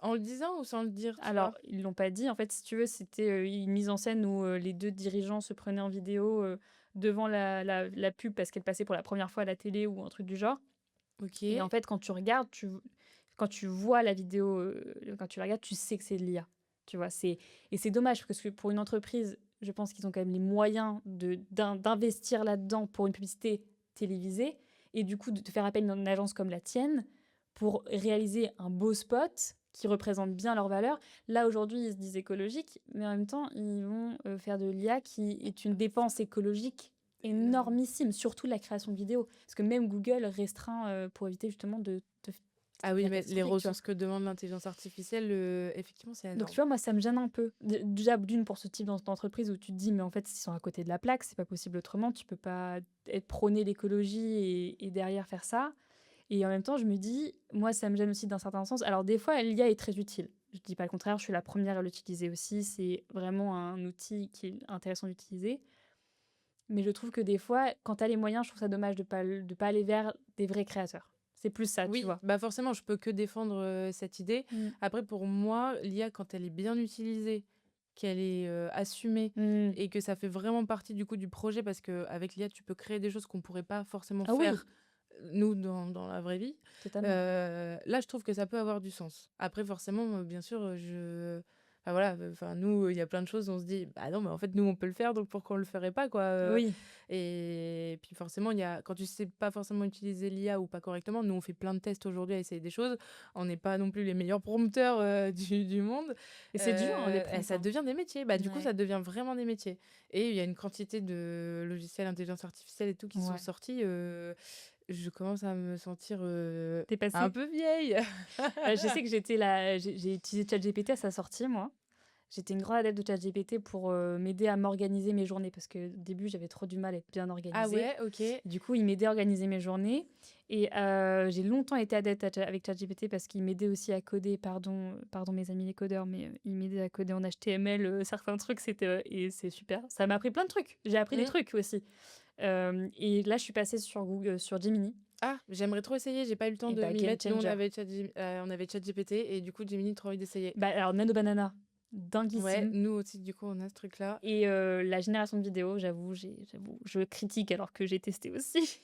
En le disant ou sans le dire, tu Alors, vois? ils l'ont pas dit. En fait, si tu veux, c'était, une mise en scène où, les 2 dirigeants se prenaient en vidéo, devant la pub parce qu'elle passait pour la première fois à la télé ou un truc du genre. Et en OK. fait, quand tu regardes, quand tu vois la vidéo, quand tu la regardes, tu sais que c'est de l'IA. Tu vois? C'est dommage parce que pour une entreprise, je pense qu'ils ont quand même les moyens d'investir là-dedans pour une publicité télévisée et du coup de faire appel à une agence comme la tienne pour réaliser un beau spot qui représente bien leurs valeurs. Là, aujourd'hui, ils se disent écologiques, mais en même temps, ils vont, faire de l'IA qui est une dépense écologique Heu, énormissime, surtout la création de vidéos. Parce que même Google restreint, pour éviter justement de ah oui, devenir mais les catastrophique, tu vois? ressources que demande l'intelligence artificielle, effectivement, c'est Donc tu énorme. vois, moi, ça me gêne un peu. Déjà, d'une, pour ce type d'entreprise où tu te dis: «Mais en fait, ils sont à côté de la plaque, c'est pas possible autrement, tu peux pas être prôner l'écologie et derrière faire ça». Et en même temps, je me dis: «Moi, ça me gêne aussi d'un certain sens». Alors des fois, l'IA est très utile. Je dis pas le contraire, je suis la première à l'utiliser aussi, c'est vraiment un outil qui est intéressant d'utiliser. Mais je trouve que des fois, quand tu as les moyens, je trouve ça dommage de pas aller vers des vrais créateurs. C'est plus ça, tu Oui, vois? bah, forcément, je peux que défendre, cette idée. Mmh. Après, pour moi, l'IA, quand elle est bien utilisée, qu'elle est, assumée Mmh. et que ça fait vraiment partie, du coup, du projet parce qu'avec l'IA, tu peux créer des choses qu'on pourrait pas forcément Ah oui, faire, nous, dans la vraie vie. totalement. Là, je trouve que ça peut avoir du sens. Après, forcément, bien sûr, enfin, voilà, enfin, nous, il y a plein de choses, on se dit: «Bah, non, mais en fait, nous, on peut le faire, donc pourquoi on le ferait pas, quoi?» Oui. Et puis forcément, il y a quand tu sais pas forcément utiliser l'IA ou pas correctement, nous on fait plein de tests aujourd'hui à essayer des choses. On n'est pas non plus les meilleurs prompteurs, du monde, Et c'est dur, hein, les et prompts, ça hein. devient des métiers. Bah, du coup, Ouais. ça devient vraiment des métiers et il y a une quantité de logiciels intelligence artificielle et tout qui sont Ouais. sortis, je commence à me sentir, Tu un passé? peu vieille. Je sais que j'ai utilisé ChatGPT à sa sortie, moi. J'étais une grande adepte de ChatGPT pour m'aider à m'organiser mes journées parce que au début, j'avais trop du mal à être bien Ah organisée. ouais, OK. Du coup, il m'aidait à organiser mes journées et j'ai longtemps été adepte avec ChatGPT parce qu'il m'aidait aussi à coder, pardon mes amis les codeurs, mais il m'aidait à coder en HTML, certains trucs, et c'est super. Ça m'a appris plein de trucs. J'ai appris des Mmh. trucs aussi. Et là, je suis passée sur Gemini Ah, j'aimerais trop essayer, j'ai pas eu le temps et de bah, m'y game mettre. Nous, changer. on avait ChatGPT et du coup, Gemini, trop envie d'essayer. Bah, alors Nano Banana, Ouais, dinguissime. nous aussi, du coup, on a ce truc-là. Et la génération de vidéos, j'avoue, je critique alors que j'ai testé aussi.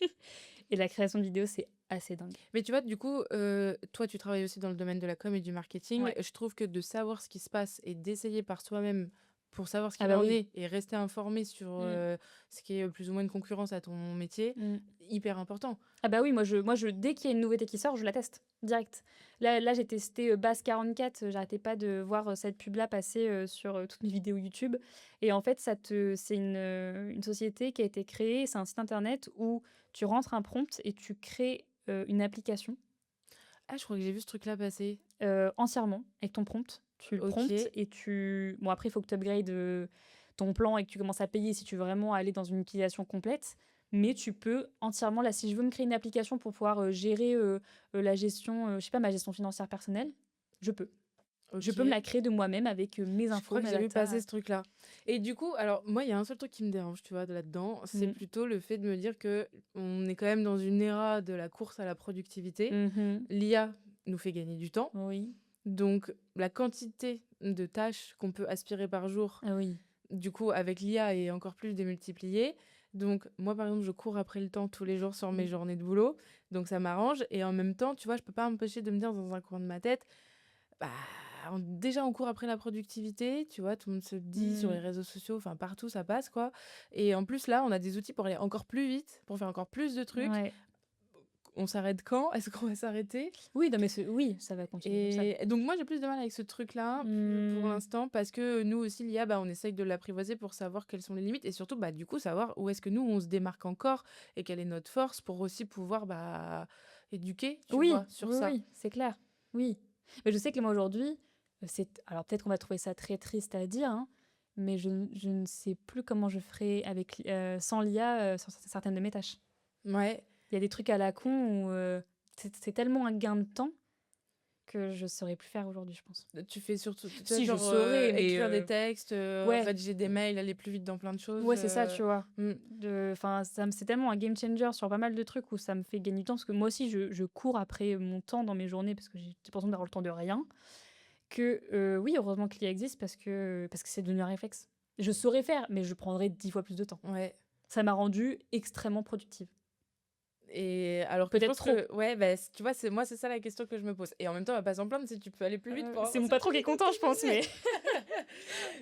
Et la création de vidéos, c'est assez dingue. Mais tu vois, du coup, toi, tu travailles aussi dans le domaine de la com et du marketing. Ouais. Je trouve que de savoir ce qui se passe et d'essayer par soi-même pour savoir ce Ah qu'il bah en oui. est et rester informé sur Mmh. ce qui est plus ou moins une concurrence à ton métier, Mmh. hyper important. Ah bah oui, dès qu'il y a une nouveauté qui sort, je la teste direct. Là j'ai testé Bass 44, j'arrêtais pas de voir cette pub-là passer sur toutes mes vidéos YouTube. Et en fait, c'est une société qui a été créée, c'est un site internet où tu rentres un prompt et tu crées une application Ah, je crois que j'ai vu ce truc-là passer. entièrement avec ton prompt. Tu le promptes OK. et bon, après, il faut que tu upgrades ton plan et que tu commences à payer si tu veux vraiment aller dans une utilisation complète. Mais tu peux entièrement, là, si je veux me créer une application pour pouvoir gérer la gestion, je sais pas, ma gestion financière personnelle, je peux. Je peux me OK. la créer de moi-même avec mes Je infos, crois que ma j'ai vu passer data. ce truc-là. Et du coup, alors moi, il y a un seul truc qui me dérange, tu vois, de là-dedans, c'est Mm. plutôt le fait de me dire que on est quand même dans une ère de la course à la productivité. Mhm. L'IA nous fait gagner du temps. Oui. Donc, la quantité de tâches qu'on peut aspirer par jour, Ah oui. du coup, avec l'IA est encore plus démultipliée. Donc, moi, par exemple, je cours après le temps tous les jours sur mes Mm. journées de boulot. Donc, ça m'arrange. Et en même temps, tu vois, je peux pas m'empêcher de me dire dans un coin de ma tête, bah, déjà, on court après la productivité, tu vois, tout le monde se le dit sur les Mm. réseaux sociaux, enfin, partout, ça passe, quoi. Et en plus, là, on a des outils pour aller encore plus vite, pour faire encore plus de trucs. Ouais. On s'arrête quand? Est-ce qu'on va s'arrêter? Oui, non, mais oui, ça va continuer comme ça. Et donc moi, j'ai plus de mal avec ce truc-là, pour Mm. l'instant, parce que nous aussi, l'IA, bah, on essaye de l'apprivoiser pour savoir quelles sont les limites et surtout, bah, du coup, savoir où est-ce que nous, on se démarque encore et quelle est notre force pour aussi pouvoir, bah, éduquer, tu Oui, vois, sur oui, ça. oui, c'est clair. Oui. Mais je sais que moi aujourd'hui, alors peut-être qu'on va trouver ça très triste à dire, hein, mais je ne sais plus comment je ferais sans l'IA sur certaines de mes tâches. Ouais. Il y a des trucs à la con où c'est tellement un gain de temps que je saurais plus faire aujourd'hui, je pense. Tu fais surtout, tu vois, Si, je genre, saurais, mais écrire des textes, ouais, rédiger des mails, aller plus vite dans plein de choses. ouais, c'est ça, tu vois. Mmh. Enfin, c'est tellement un game changer sur pas mal de trucs où ça me fait gagner du temps parce que moi aussi, je cours après mon temps dans mes journées parce que j'ai l'impression d'avoir le temps de rien. Que oui, heureusement que l'IA existe parce que c'est devenu un réflexe. Je saurais faire, mais je prendrais 10 fois plus de temps. Ouais. Ça m'a rendue extrêmement productive. Et alors que je Peut-être pense trop. que, ouais, bah, tu vois, c'est ça la question que je me pose. Et en même temps, on va pas s'en plaindre si tu peux aller plus vite pour C'est mon avancer patron plus qui est vite dans content, tes je pense, journées.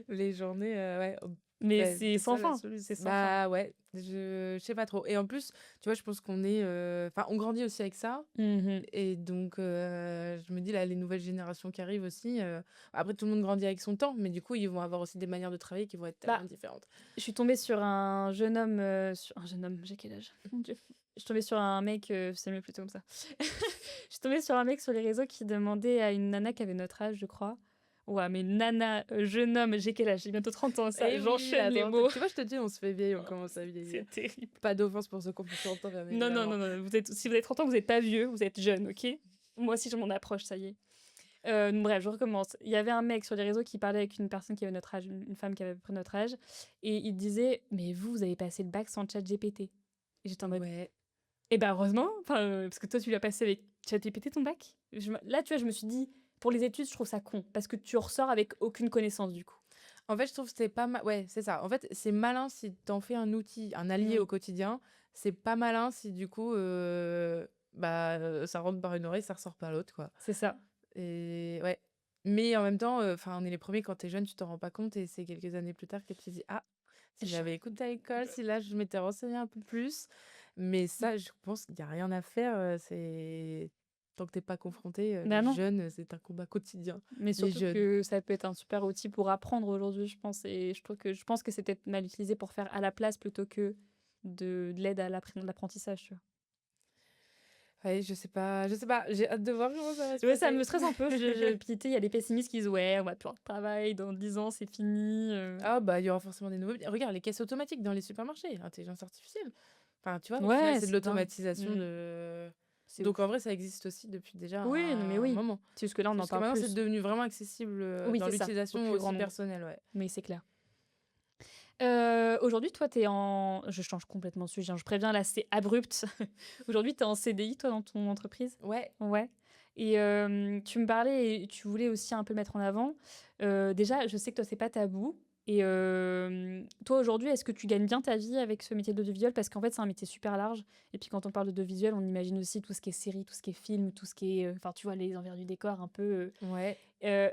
mais, Les journées, ouais, mais bah, c'est c'est sans ça la fin. solution. C'est sans fin. Bah ouais, je sais pas trop. Et en plus, tu vois, je pense qu'on est, enfin, on grandit aussi avec ça. Mhm. Et donc, je me dis, là, les nouvelles générations qui arrivent aussi, après, tout le monde grandit avec son temps, mais du coup, ils vont avoir aussi des manières de travailler qui vont être Bah, tellement différentes. je suis tombée sur un jeune homme. Un jeune homme, j'ai quel âge? Mon Dieu. Je suis tombée sur un mec, c'est mieux plutôt comme ça. Je suis tombée sur un mec sur les réseaux qui demandait à une nana qui avait notre âge, je crois. Ouais, mais nana, jeune homme, j'ai quel âge? J'ai bientôt 30 ans, ça. Et oui, J'enchaîne les attends, mots. tu vois, je te dis, on se fait vieille, on commence à vieillir. C'est terrible. Pas d'offense pour ceux qui ont plus de 30 ans, bien Non, non, évidemment. non, non. Si vous avez 30 ans, vous n'êtes pas vieux, vous êtes jeune, ok? Moi aussi, je m'en approche, ça y est. Bref, je recommence. Il y avait un mec sur les réseaux qui parlait avec une personne qui avait notre âge, une femme qui avait à peu près notre âge, et il disait, mais vous avez passé le bac sans ChatGPT. Et j'étais en mode, Ouais. eh ben heureusement, parce que toi, tu l'as passé avec ChatGPT ton bac. Là, tu vois, je me suis dit, pour les études, je trouve ça con, parce que tu ressors avec aucune connaissance du coup. En fait, je trouve que c'est pas mal. Ouais, c'est ça. En fait, c'est malin si t'en fais un outil, un allié au Oui, quotidien. C'est pas malin si du coup, bah, ça rentre par une oreille, ça ressort par l'autre, quoi. c'est ça. Et ouais. Mais en même temps, enfin, on est les premiers quand t'es jeune, tu t'en rends pas compte et c'est quelques années plus tard que tu te dis, ah, si Je- j'avais écouté à l'école, si là je m'étais renseignée un peu plus. Mais ça, je pense qu'il y a rien à faire. C'est tant que t'es pas confronté, Ben les non. jeunes, c'est un combat quotidien. Mais Les surtout jeunes. que ça peut être un super outil pour apprendre aujourd'hui, je pense. Et je pense que c'est peut-être mal utilisé pour faire à la place plutôt que de l'aide à l'apprentissage, tu vois. Ouais, je sais pas, j'ai hâte de voir comment ça va se Ouais, ça passer. me stresse un peu. Puis, tu sais, il y a les pessimistes qui disent: «Ouais, on va plus avoir de travail, dans 10 ans, c'est fini». Ah bah, il y aura forcément des nouveaux regarde les caisses automatiques dans les supermarchés, intelligence artificielle. Enfin, tu vois, au final, Ouais, c'est de c'est dingue. l'automatisation Mmh. de C'est donc en ouf. vrai, ça existe aussi depuis déjà Oui, non, mais un oui. moment. C'est juste que là, on C'est en juste que parle maintenant, c'est plus. devenu vraiment accessible, Oui, dans c'est ça, au l'utilisation plus grand aussi nombre. personnelle, ouais. Oui, c'est clair. Aujourd'hui, toi, tu es en je change complètement de sujet, hein, je préviens, là, c'est abrupt. Aujourd'hui, tu es en CDI, toi, dans ton entreprise? Ouais, Ouais et tu me parlais et tu voulais aussi un peu mettre en avant. Déjà, je sais que toi, c'est pas tabou et toi, aujourd'hui, est-ce que tu gagnes bien ta vie avec ce métier d'audiovisuel? Parce qu'en fait, c'est un métier super large et puis quand on parle d'audiovisuel, on imagine aussi tout ce qui est série, tout ce qui est film, tout ce qui est, enfin, tu vois, les envers du décor un peu, ouais.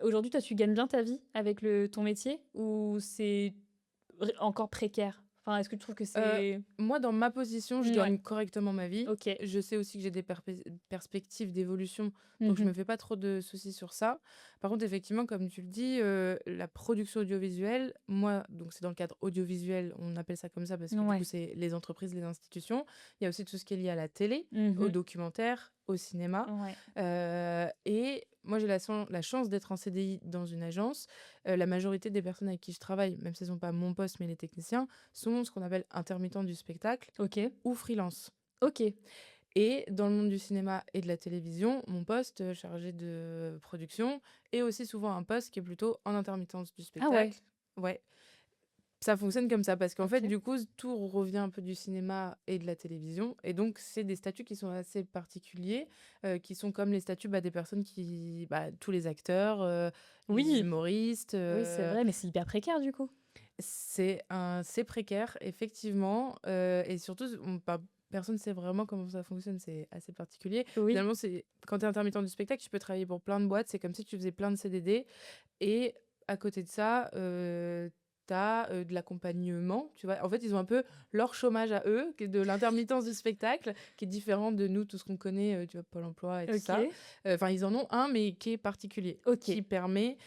Aujourd'hui, toi, tu gagnes bien ta vie avec ton métier ou c'est encore précaire? Enfin, est-ce que tu trouves que Heu, c'est moi, dans ma position, je ouais, gagne correctement ma vie. OK. Je sais aussi que j'ai des perspectives d'évolution, donc je Mmh. me fais pas trop de soucis sur ça. Par contre, effectivement, comme tu le dis, la production audiovisuelle, moi, donc c'est dans le cadre audiovisuel, on appelle ça comme ça parce que du coup, Ouais. c'est les entreprises, les institutions. Il y a aussi tout ce qui est lié à la télé, au Mmh. documentaire, au cinéma, Ouais. et moi, j'ai la chance d'être en CDI dans une agence. La majorité des personnes avec qui je travaille, même si elles sont pas mon poste, mais les techniciens, sont ce qu'on appelle intermittents du spectacle OK. ou freelance. OK. Et dans le monde du cinéma et de la télévision, mon poste, chargé de production, est aussi souvent un poste qui est plutôt en intermittence du Ah ouais, spectacle. Ouais, ça fonctionne comme ça parce qu'en fait, OK. du coup, tout revient un peu du cinéma et de la télévision et donc c'est des statuts qui sont assez particuliers, qui sont comme les statuts, bah, des personnes qui tous les acteurs, les Oui, humoristes, oui, c'est vrai, mais c'est hyper précaire, du coup? c'est précaire effectivement, et surtout personne ne sait vraiment comment ça fonctionne, c'est assez particulier. Oui. Finalement, c'est quand tu es intermittent du spectacle, tu peux travailler pour plein de boîtes, c'est comme si tu faisais plein de CDD et à côté de ça, tu as, de l'accompagnement, tu vois? En fait, ils ont un peu leur chômage à eux, qui est de l'intermittence du spectacle, qui est différent de nous, tout ce qu'on connaît, tu vois? Pôle emploi et tout ça. OK. Enfin, ils en ont un, mais qui est particulier, qui OK. permet,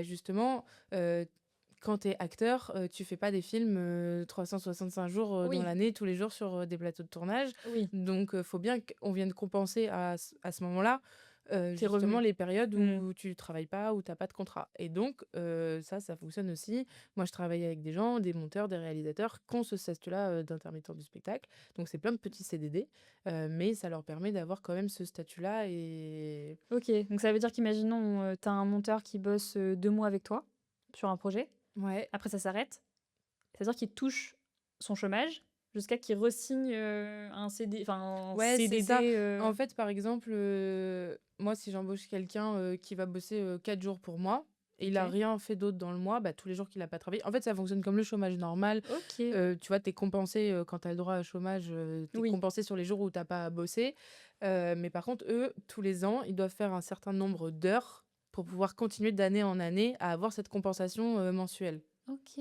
justement, quand tu es acteur, tu fais pas des films, 365 jours, dans Oui, l'année, tous les jours sur, des plateaux de tournage. oui, Donc faut bien qu'on vienne compenser à ce moment-là, tes justement revenus. les périodes Mmh. où tu travailles pas, où tu as pas de contrat et donc ça fonctionne aussi. Moi, je travaille avec des gens, des monteurs, des réalisateurs qui ont ce statut-là, d'intermittent du spectacle. Donc c'est plein de petits CDD, mais ça leur permet d'avoir quand même ce statut-là et OK, donc ça veut dire qu'imaginons, tu as un monteur qui bosse, 2 mois avec toi, sur un projet. ouais. Après ça s'arrête. C'est-à-dire qu'il touche son chômage jusqu'à qu'il re-signe, un un Ouais, c'est ça. CDD, En fait, par exemple, moi, si j'embauche quelqu'un, qui va bosser, 4 jours pour moi et il a OK. rien fait d'autre dans le mois, bah, tous les jours qu'il a pas travaillé en fait, ça fonctionne comme le chômage normal. OK. Tu vois, tu es compensé, quand tu as le droit à chômage, tu es Oui. compensé sur les jours où tu as pas bossé. Mais par contre, eux, tous les ans, ils doivent faire un certain nombre d'heures pour pouvoir continuer d'année en année à avoir cette compensation, mensuelle. OK.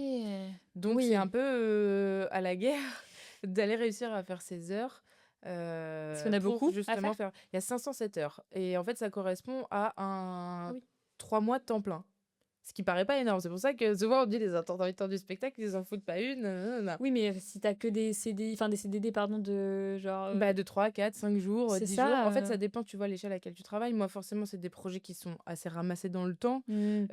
Donc c'est un Oui, peu, à la guerre d'aller réussir à faire ces heures, parce qu'il y en a pour beaucoup à justement faire? faire il y a 507 heures et en fait, ça correspond à Ah un oui. 3 mois de temps plein. Ce qui paraît pas énorme. C'est pour ça que souvent on dit: «Les intermittents du spectacle, ils en foutent pas une, nanana». Oui, mais si tu as que des CDI, enfin des CDD pardon de genre, Bah, de 3, 4, 5 jours, c'est 10 jours. En ça, fait, ça dépend, tu vois, l'échelle à laquelle tu travailles. Moi, forcément, c'est des projets qui sont assez ramassés dans le temps. mmh,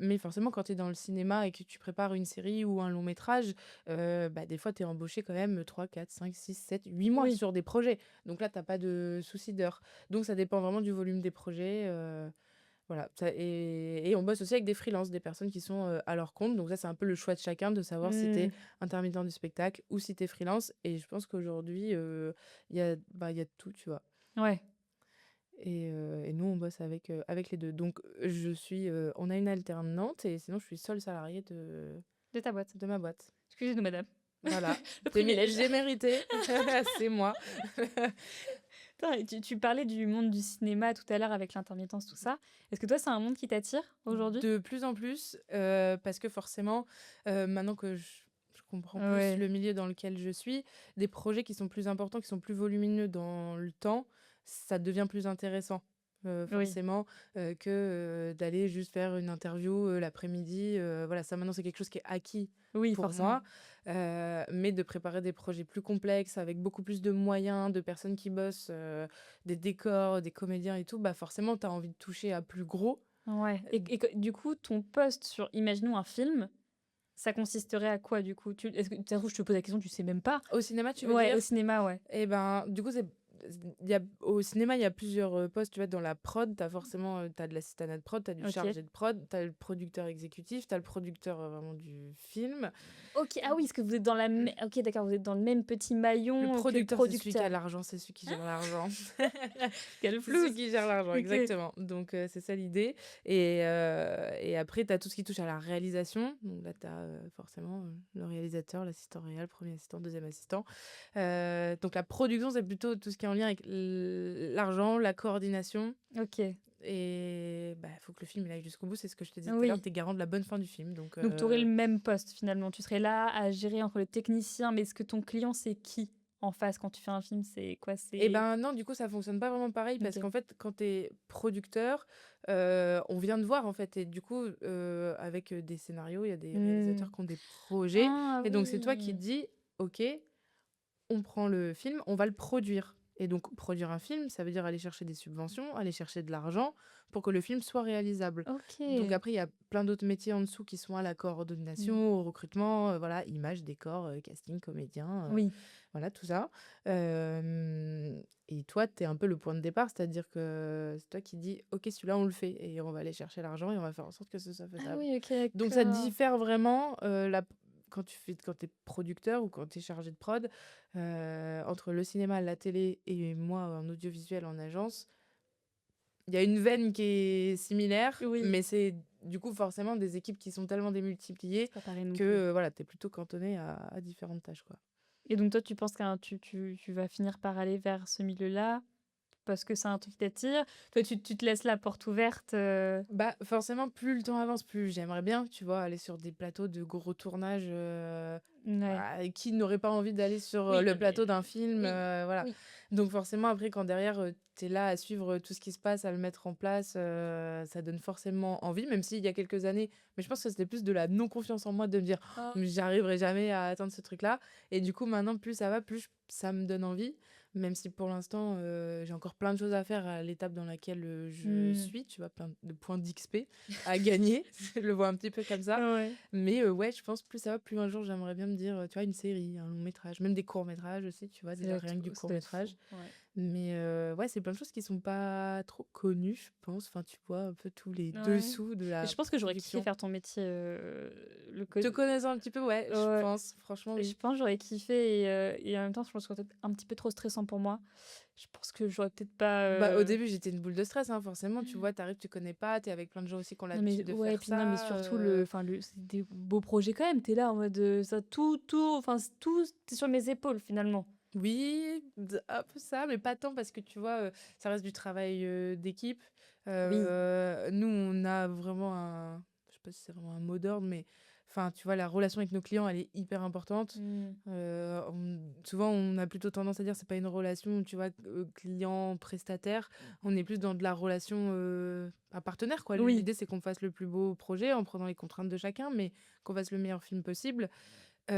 Mais forcément, quand tu es dans le cinéma et que tu prépares une série ou un long métrage, des fois, tu es embauché quand même 3, 4, 5, 6, 7, 8 mois oui. sur des projets. Donc là, tu pas de souci d'heures. Donc ça dépend vraiment du volume des projets. Voilà. Et on bosse aussi avec des freelances, des personnes qui sont à leur compte. Donc ça, c'est un peu le choix de chacun de savoir si tu es Mmh. intermittent du spectacle ou si tu es freelance. Et je pense qu'aujourd'hui, il y a tout, tu vois. Ouais, Et nous, on bosse avec les deux. Donc, on a une alternante et sinon, je suis seule salariée de ta boîte. de ma boîte. Excusez-nous madame. Voilà. Le privilège. J'ai mérité. C'est moi. Attends et tu parlais du monde du cinéma tout à l'heure avec l'intermittence, tout ça. Est-ce que toi, c'est un monde qui t'attire aujourd'hui? De plus en plus, parce que forcément, maintenant que je comprends plus Ouais. le milieu dans lequel je suis, des projets qui sont plus importants, qui sont plus volumineux dans le temps, ça devient plus intéressant. Oui. forcément, que, d'aller juste faire une interview, l'après-midi, voilà, ça maintenant c'est quelque chose qui est acquis Oui, pour forcément. moi, mais de préparer des projets plus complexes avec beaucoup plus de moyens, de personnes qui bossent, des décors, des comédiens et tout, bah, forcément tu as envie de toucher à plus gros. Ouais Heu, et que du coup, ton poste sur imaginons un film, ça consisterait à quoi du coup? Est-ce que ça se trouve, je te pose la question, tu sais même pas? Au cinéma, tu veux Ouais, au dire? cinéma, ouais. Et ben, du coup, il y a au cinéma, il y a plusieurs, postes, tu vois? Dans la prod, tu as forcément, tu de l'assistanat de prod, tu as du OK. chargé de prod, tu as le producteur exécutif, tu as le producteur, vraiment du film. OK, ah oui, parce que vous êtes dans la mê OK, d'accord, vous êtes dans le même petit Le maillon, que le producteur, c'est celui qui a producteur. l'argent, c'est celui qui gère l'argent. Quelle C'est celui flouze! qui gère l'argent, OK. exactement. Donc c'est ça l'idée et après tu as tout ce qui touche à la réalisation. Donc là, tu as, forcément, le réalisateur, l'assistant réal, premier assistant, deuxième assistant. Donc la production, c'est plutôt tout ce qui est en lien avec l'argent, la coordination OK. et bah, il faut que le film il aille jusqu'au bout. C'est ce que je te disais tout à l'heure, Oui. tu es garant de la bonne fin du film donc Donc tu aurais le même poste finalement. Tu serais là à gérer entre le technicien, mais est-ce que ton client, c'est qui en face quand tu fais un film? C'est quoi? et C'est ben, non, du coup, ça fonctionne pas vraiment pareil parce OK. qu'en fait, quand tu es producteur, on vient de voir, en fait et du coup, avec, des scénarios, il y a des réalisateurs Mmh. qui ont des projets Ah et donc c'est toi qui oui! dis: «OK, on prend le film, on va le produire» et donc produire un film, ça veut dire aller chercher des subventions, aller chercher de l'argent pour que le film soit réalisable. Donc OK. après, il y a plein d'autres métiers en dessous qui sont à la Mmh. coordination, au recrutement, voilà, images, décors, casting, comédien, Oui. voilà tout ça. Et toi, tu es un peu le point de départ, c'est-à-dire que c'est toi qui dis: «OK, celui-là, on le fait et on va aller chercher l'argent et on va faire en sorte que ce soit Ah faisable». oui, OK, Donc ça d'accord. diffère vraiment, quand tu es producteur ou quand tu es chargé de prod, entre le cinéma, la télé et moi en audiovisuel en agence. Il y a une veine qui est similaire, Oui, mais c'est du coup forcément des équipes qui sont tellement démultipliées c'est pas pareil non que, plus. voilà, tu es plutôt cantonné à différentes tâches, quoi. Et donc toi, tu penses qu'un tu vas finir par aller vers ce milieu-là, parce que c'est un truc qui t'attire? Toi, tu te laisses la porte ouverte, Bah, forcément, plus le temps avance, plus j'aimerais bien, tu vois, aller sur des plateaux de gros tournages, Ouais. bah, qui n'aurait pas envie d'aller sur, Oui, le non mais plateau d'un film, oui, voilà. oui. Donc forcément, après, quand derrière, tu es là à suivre, tout ce qui se passe, à le mettre en place, ça donne forcément envie, même s'il y a quelques années mais je pense que c'était plus de la non confiance en moi de me dire: «Oh, Ah. mais j'arriverai jamais à atteindre ce truc-là» et du coup, maintenant, plus ça va, plus ça me donne envie, même si pour l'instant, j'ai encore plein de choses à faire à l'étape dans laquelle, je Mmh. suis, tu vois? Plein de points d'XP à gagner, je le vois un petit peu comme ça. Ouais. Mais ouais, je pense plus ça va, plus un jour j'aimerais bien me dire, tu vois, une série, un long métrage, même des courts métrages aussi, tu vois? Ça doit Déjà être rien que du ça court doit être fou, métrage. ouais. Mais ouais, c'est plein de choses qui sont pas trop connues, je pense. Enfin, tu vois, un peu tous les Ouais. dessous de Et la je pense que j'aurais kiffé production. faire ton métier, le co Te connaissant un petit peu, ouais, je ouais. pense, franchement, Je oui. pense que j'aurais kiffé et en même temps, je pense que ça serait peut-être un petit peu trop stressant pour moi. Je pense que j'aurais peut-être pas, Bah, au début, j'étais une boule de stress, hein, forcément, tu mmh. vois? Tu arrives, tu connais pas, tu es avec plein de gens aussi qui ont Non mais l'habitude de ouais, faire puis non, mais ça, surtout le c'est des beaux projets quand même. Tu es là en mode, ça tout enfin c tout c'est sur mes épaules finalement. Oui, un peu ça, mais pas tant parce que tu vois, ça reste du travail, d'équipe. Oui. Nous, on a vraiment je sais pas si c'est vraiment un mot d'ordre, mais enfin, tu vois, la relation avec nos clients, elle est hyper importante. Mmh. Souvent, on a plutôt tendance à dire c'est pas une relation, tu vois, client-prestataire. On est plus dans de la relation, un partenaire, quoi. Oui. L'idée, c'est qu'on fasse le plus beau projet en prenant les contraintes de chacun, mais qu'on fasse le meilleur film possible. Et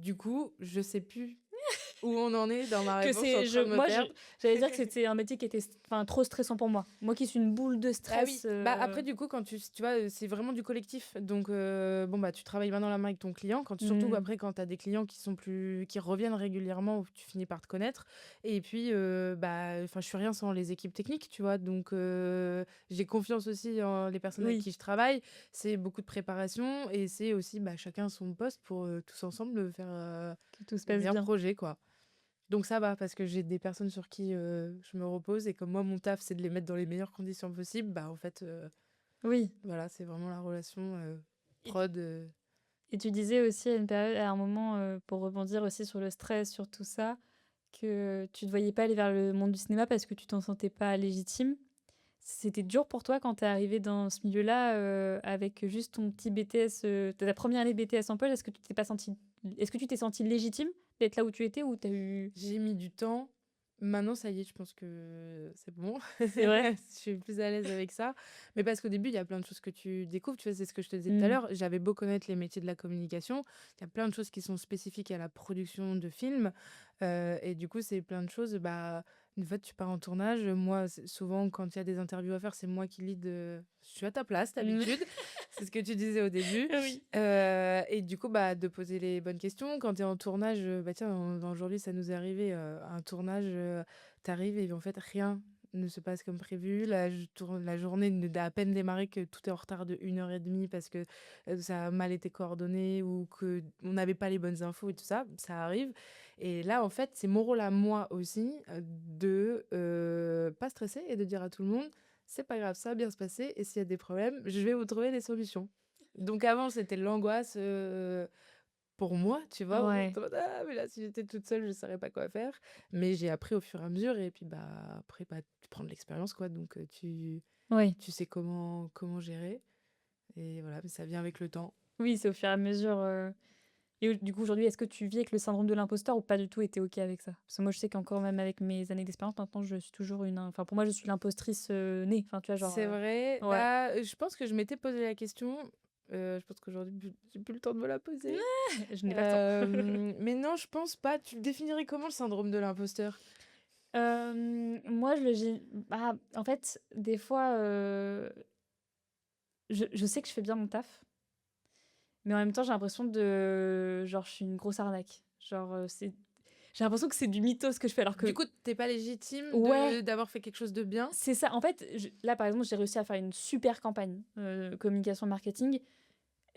du coup, je sais plus où on en est dans ma Que réponse, je suis en c'est je train de me moi perdre. j'allais dire que c'était un métier qui était enfin trop stressant pour moi. Moi qui suis une boule de Ah oui, stress, bah, après du coup quand tu vois, c'est vraiment du collectif donc bon, bah, tu travailles main dans la main avec ton client quand surtout mmh. après quand tu as des clients qui reviennent régulièrement où tu finis par te connaître et puis, bah, enfin je suis rien sans les équipes techniques, tu vois? Donc j'ai confiance aussi en les personnes avec Oui, qui je travaille. C'est beaucoup de préparation et c'est aussi, bah, chacun son poste pour, tous ensemble, faire, que tout se le passe meilleur bien. projet, quoi. Donc ça va parce que j'ai des personnes sur qui, je me repose et comme moi mon taf c'est de les mettre dans les meilleures conditions possibles, bah, en fait, Oui. voilà, c'est vraiment la relation, Et tu prod, et tu disais aussi à une période à un moment, pour rebondir aussi sur le stress, sur tout ça, que tu ne te voyais pas aller vers le monde du cinéma parce que tu t'en sentais pas légitime. C'était dur pour toi quand tu es arrivée dans ce milieu-là, avec juste ton petit BTS, ta première année de BTS en poche? Est-ce que tu t'es sentie légitime d'être là où tu étais ou tu as eu j'ai mis du temps, Maintenant, ça y est, je pense que c'est bon. C'est vrai? Je suis plus à l'aise avec ça. Mais parce qu'au début, il y a plein de choses que tu découvres. Tu vois, c'est ce que je te disais tout à Mmh. l'heure. J'avais beau connaître les métiers de la communication, il y a plein de choses qui sont spécifiques à la production de films. Et du coup, c'est plein de choses. Bah, une fois que tu pars en tournage, moi, souvent, quand il y a des interviews à faire, c'est moi qui lead. Je suis à ta place, Mmh. d'habitude. C'est ce que tu disais au début. Oui. Et du coup, bah, de poser les bonnes questions. Quand tu es en tournage, bah, tiens, aujourd'hui, ça nous est arrivé, un tournage, tu arrives et en fait, rien ne se passe comme prévu. La journée n'a à peine démarré que tout est en retard de 1 heure et demie parce que ça a mal été coordonné ou qu'on n'avait pas les bonnes infos et tout ça. Ça arrive. Et là, en fait, c'est mon rôle à moi aussi de pas stresser et de dire à tout le monde, c'est pas grave, ça va bien se passer. Et s'il y a des problèmes, je vais vous trouver des solutions. Donc avant, c'était l'angoisse, pour moi, tu vois? Où Ouais. tu es en mode: «Ah mais là, si j'étais toute seule, je ne saurais pas quoi faire». Mais j'ai appris au fur et à mesure et puis, bah, après, bah, tu prends de l'expérience, quoi, donc Oui. tu sais comment gérer et voilà, mais ça vient avec le temps. Oui, c'est au fur et à mesure, et du coup, aujourd'hui, est-ce que tu vis avec le syndrome de l'imposteur ou pas du tout et tu es OK avec ça? Parce que moi, je sais qu'encore même avec mes années d'expérience, maintenant, je suis toujours enfin, pour moi, je suis l'impostrice, née. Enfin, tu vois, genre, C'est vrai, ouais. bah, je pense que je m'étais posé la question, je pense qu'aujourd'hui, j'ai plus le temps de me la poser. Je n'ai pas le temps. Mais non, je pense pas. Tu le définirais comment le syndrome de l'imposteur? Moi, bah, en fait, des fois, je sais que je fais bien mon taf, mais en même temps, j'ai l'impression genre, je suis une grosse arnaque. Genre, j'ai l'impression que c'est du mytho ce que je fais alors Du que coup, t'es pas légitime ouais, d'avoir fait quelque chose de bien? c'est ça. En fait, là, par exemple, j'ai réussi à faire une super campagne, communication marketing.